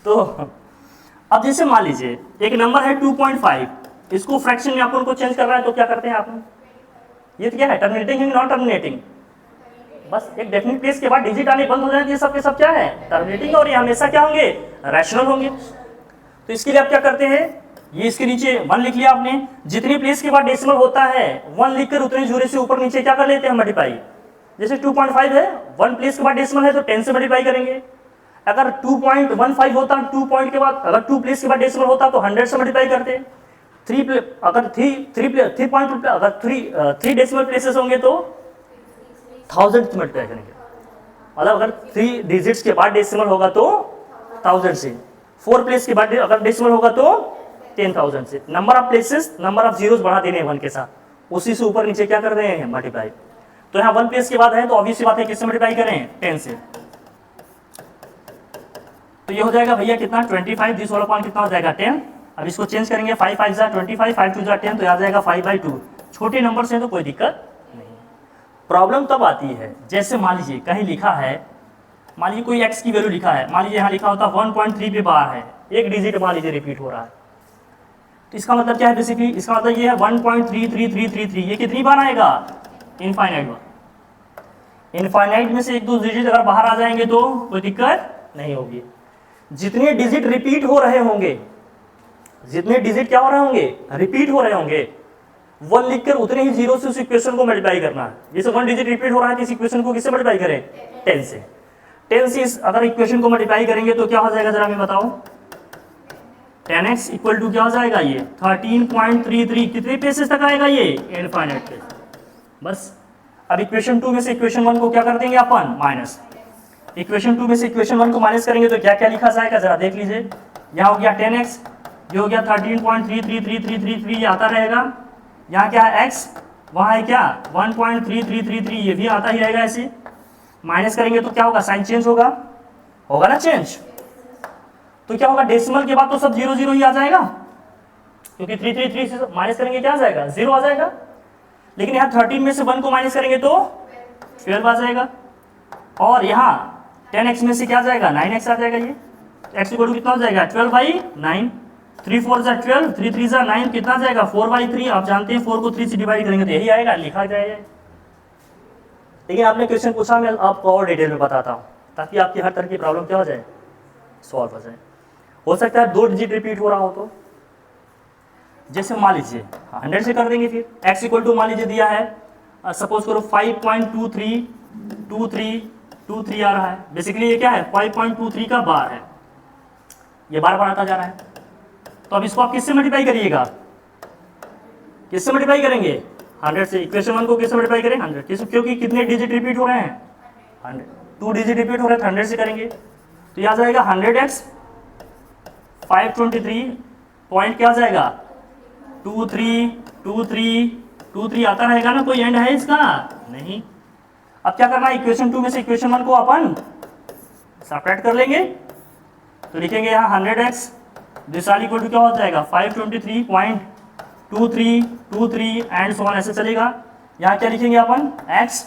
तो अब जैसे मान लीजिए एक नंबर है 2.5, इसको फ्रैक्शन में आपको उनको चेंज करना है तो क्या करते हैं आप, ये तो क्या है, टर्मिनेटिंग है नॉन टर्मिनेटिंग? बस एक डेफिनेट प्लेस के बाद डिजिट आने बंद हो जाए, ये सब के सब क्या है, टर्मिनेटिंग, और ये हमेशा क्या होंगे, रैशनल होंगे। तो इसके लिए आप क्या करते हैं, ये इसके नीचे 1 लिख लिया आपने, जितनी प्लेस के बाद डेसिमल होता है 1 लिखकर उतने जोड़े से ऊपर नीचे क्या कर लेते हैं, मल्टीप्लाई। जैसे 2.5 है, 1 प्लेस के बाद डेसिमल है तो 10 से मल्टीप्लाई करेंगे। अगर 2.15 होता, 2 पॉइंट के बाद अगर 2 प्लेस के बाद डेसिमल होता तो 100 से मल्टीप्लाई करते। 3 डेसिमल प्लेसेस होंगे तो 1000 से मल्टीप्लाई करेंगे। मतलब अगर 3 डिजिट्स के बाद डेसिमल होगा तो 1000 से, 4 प्लेस के बाद अगर डेसिमल होगा तो 10,000 से। Number of places, number of zeros बढ़ा देने हैं 1 के साथ, उसी से ऊपर नीचे क्या कर रहे हैं, मल्टीप्लाई। तो यहाँ 1 प्लेस के बाद है तो ऑब्वियस सी बात है किससे मल्टीप्लाई करें, 10 से। तो ये हो जाएगा भैया कितना, 25, दिस वाला पॉइंट कितना हो जाएगा, 10। अब इसको चेंज करेंगे, 5 5 जा 25, 5 2 जा 10, तो आ जाएगा 5/2। छोटे नंबर से तो कोई दिक्कत नहीं। प्रॉब्लम तब आती है जैसे मान लीजिए कहीं लिखा है, मान लीजिए कोई x की वैल्यू लिखा है, मान लीजिए यहाँ लिखा होता 1.3 पे बार है, एक डिजिट मान लीजिए रिपीट हो रहा है, तो इसका मतलब क्या है, बेसिकली इसका मतलब ये है 1.33333, ये कितनी बार आएगा, इनफाइनाइट बार। इनफाइनाइट में से 1-2 डिजिट अगर बाहर आ जाएंगे तो कोई दिक्कत नहीं होगी। जितने डिजिट रिपीट हो रहे होंगे, जितने डिजिट क्या हो रहे होंगे, रिपीट हो रहे होंगे, 1 लिखकर उतने ही जीरो से उस इक्वेशन को मल्टीप्लाई करना है। जैसे 1 डिजिट रिपीट हो रहा है तो इस इक्वेशन को किससे मल्टीप्लाई करें, 10 से। 10 से अगर इक्वेशन को मल्टीप्लाई करेंगे तो क्या हो जाएगा, जरा हमें बताओ। 10x इक्वल टू क्या हो जाएगा, ये 13.33, कितने प्लेसेस तक आएगा ये, इनफाइनाइट प्लेस। बस अब इक्वेशन 2 में से इक्वेशन 1 को क्या कर देंगे अपन, माइनस। इक्वेशन 2 में से इक्वेशन 1 को माइनस करेंगे तो क्या क्या लिखा जाएगा, जरा देख लीजिए। यहाँ हो गया 10x, ये हो गया 13.3333, ये आता रहेगा। यहाँ क्या है x, वहाँ है क्या 1.3333, ये भी आता ही रहेगा ऐसे। माइनस करेंगे तो क्या होगा, साइन चेंज होगा, होगा ना चेंज। तो क्या होगा, डेसिमल के बाद तो सब 0 0 ही आ जाएगा, क्योंकि 333 से माइनस करेंगे क्या आ जाएगा, 0 आ जाएगा। लेकिन यहाँ 13 में से 1 को माइनस करेंगे तो 12 आ जाएगा, और यहाँ 10x में से क्या आ जाएगा, 9x आ जाएगा। ये x इक्वल टू कितना हो जाएगा, 12/9। 3 4 जा 12, 3 3 जा 9, कितना आ जाएगा, 4/3। आप जानते हैं 4 को 3 से डिवाइड करेंगे तो यही आएगा, लिखा जाएगा। लेकिन आपने क्वेश्चन पूछा, मैं आपको और डिटेल में बताता हूँ ताकि आपकी हर तरह की प्रॉब्लम क्या हो जाए, सॉल्व हो जाए। हो सकता है 2 डिजिट रिपीट हो रहा हो तो, जैसे मान लीजिए 100 से कर देंगे। फिर x इक्वल टू मान लीजिए दिया है, सपोज करो 5.232323 आ रहा है। बेसिकली ये क्या है, 5.23 का बार है, ये बार बार आता जा रहा है। तो अब इसको आप किससे मल्टीप्लाई करिएगा, किससे मल्टीप्लाई करेंगे, 100 से। इक्वेशन 1 को किससे मल्टीप्लाई करें, 100, क्योंकि कितने डिजिट रिपीट हो रहे हैं, 100। 2 डिजिट रिपीट हो रहे हैं तो 100 से करेंगे, तो यह आ जाएगा 100x 523 पॉइंट क्या आ जाएगा, 232323 आता रहेगा ना, कोई एंड है इसका नहीं। अब क्या करना है, इक्वेशन 2 में से इक्वेशन 1 को अपन सब्ट्रैक्ट कर लेंगे, तो लिखेंगे यहाँ 100x this are equal to क्या हो जाएगा, 523.2323 एंड सो ऑन, ऐसे चलेगा। यहाँ क्या लिखेंगे अपन, x,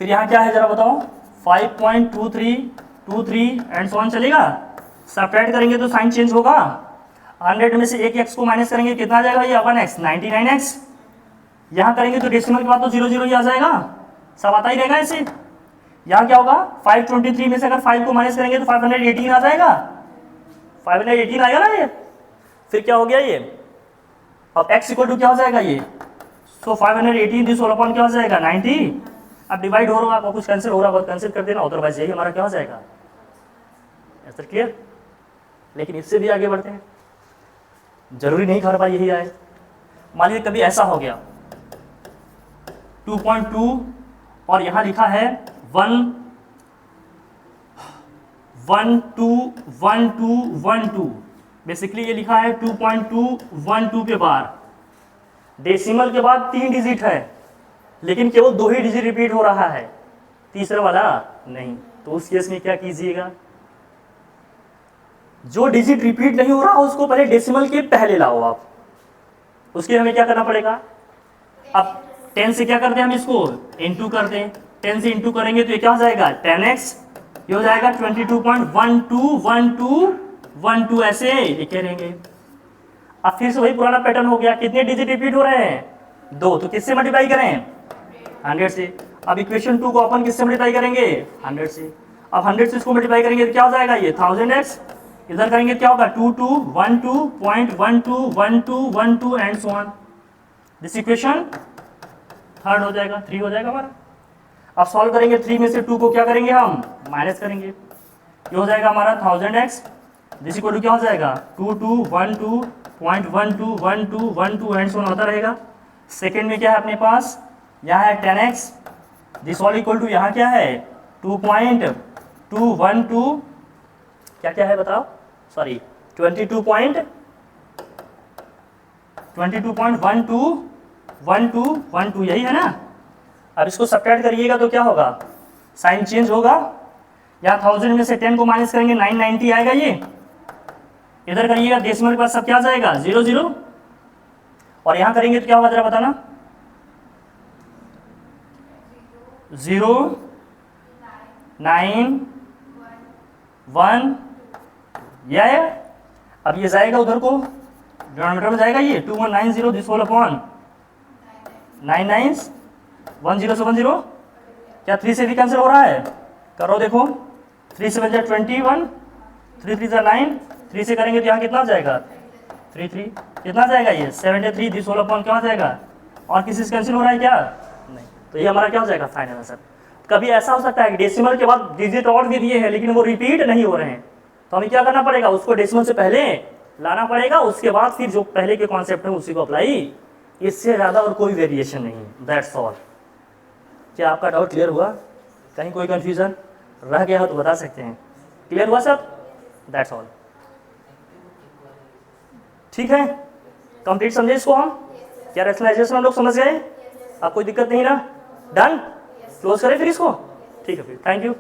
फिर यहाँ क्या है जरा बताओ, 5.2323 एंड सो ऑन चलेगा। सब्ट्रैक्ट करेंगे तो साइन चेंज होगा, 100 में से एक x को माइनस करेंगे, कितना आ जाएगा भैया, 1x 99x। यहाँ करेंगे तो डेसिमल के बाद तो 0 0 ही आ जाएगा, सब आता ही रहेगा ऐसे। यहाँ क्या होगा, 523 में से अगर 5 को माइनस करेंगे तो 518 आ जाएगा, 518 आएगा ना ये। फिर क्या हो गया ये, अब x इक्वल टू क्या हो जाएगा ये, सो 518 दिस होल अपॉन क्या हो जाएगा, 90। अब डिवाइड हो रहा होगा, कुछ कैंसिल हो रहा होगा, कैंसिल कर देना, अदरवाइज यही हमारा क्या हो जाएगा, ऐसा क्लियर। लेकिन इससे भी आगे बढ़ते हैं, जरूरी नहीं हर बार यही आए। मान लीजिए कभी ऐसा हो गया 2.2 और यहाँ लिखा है 1.121212, बेसिकली ये लिखा है 2.212 के बार। डेसिमल के बाद 3 डिजिट है, लेकिन केवल 2 ही डिजिट रिपीट हो रहा है, तीसरा वाला नहीं। तो उस केस में क्या कीजिएगा, जो डिजिट रिपीट नहीं हो रहा उसको पहले डेसिमल के पहले लाओ आप। उसके हमें क्या करना पड़ेगा, अब 10 से क्या करते हैं हम, इसको इनटू करते हैं। 10 से इनटू करेंगे तो ये क्या हो जाएगा, 10x, ये हो जाएगा 22.121212, ऐसे लिखे रहेंगे। अब फिर से वही पुराना पैटर्न हो गया, कितने डिजिट रिपीट हो रहे हैं, 2, तो किससे मल्टीप्लाई करें? 100 से। अब इक्वेशन 2 को अपन किससे मल्टीप्लाई करेंगे? 100 से। अब 100 से इसको मल्टीप्लाई करेंगे तो क्या हो जाएगा? ये 1000x, इधर करेंगे क्या होगा? 2 2 1 2 0.12 1 2 1 2 and so on. This equation third हो जाएगा, 3 हो जाएगा हमारा। अब सॉल्व करेंगे 3 में से 2 को क्या करेंगे? हम माइनस करेंगे। ये हो जाएगा हमारा 1000x, दिस इक्वल टू क्या हो जाएगा? 2 2 1 2 0.12 1 2 1 2 एंड सो ऑन होता रहेगा। सेकेंड में क्या है अपने पास? यहाँ है 10x, this all equal to यहाँ क्या है? 2.212 क्या क्या है बताओ? सॉरी 22.12 यही है ना। अब इसको सब्ट्रैक्ट करिएगा तो क्या होगा? साइन चेंज होगा। यहाँ 1000 में से 10 को माइनस करेंगे 990 आएगा ये। इधर करिएगा डेसिमल के पास सब क्या आ जाएगा? 0 0, और यहाँ करेंगे तो क्या होगा जरा बताना? 0 9 1 यह है। अब ये जाएगा उधर को, डिनोमिनेटर में जाएगा ये 2190 दिस होल अपॉन 99 10 से 10, क्या 3 से भी कैंसिल हो रहा है? करो देखो, 3 से बन जाए 21, 3 3 जा 9, 3 से करेंगे तो यहाँ कितना जाएगा? 3 3 कितना जाएगा? ये 73 दिस होल अपॉन क्या हो जाएगा? और किसी से कैंसिल हो रहा है क्या? नहीं। तो ये हमारा क्या हो जाएगा? Final answer. कभी ऐसा हो सकता है कि डेसिमल के बाद डिजिट और भी दिए हैं लेकिन वो रिपीट नहीं हो रहे हैं, तो हमें क्या करना पड़ेगा? उसको डेसिमल से पहले लाना पड़ेगा, उसके बाद फिर जो पहले के कॉन्सेप्ट है उसी को अप्लाई। इससे ज़्यादा और कोई वेरिएशन नहीं, दैट्स ऑल। क्या आपका डाउट क्लियर हुआ? कहीं कोई कन्फ्यूज़न रह गया हो तो बता सकते हैं। क्लियर हुआ सब? That's all. ठीक है, कंप्लीट समझे इसको हम? क्या रैशनलाइजेशन हम लोग समझ गए? अब कोई दिक्कत नहीं ना? डन? क्लोज करें फिर इसको? ठीक है फिर, थैंक यू।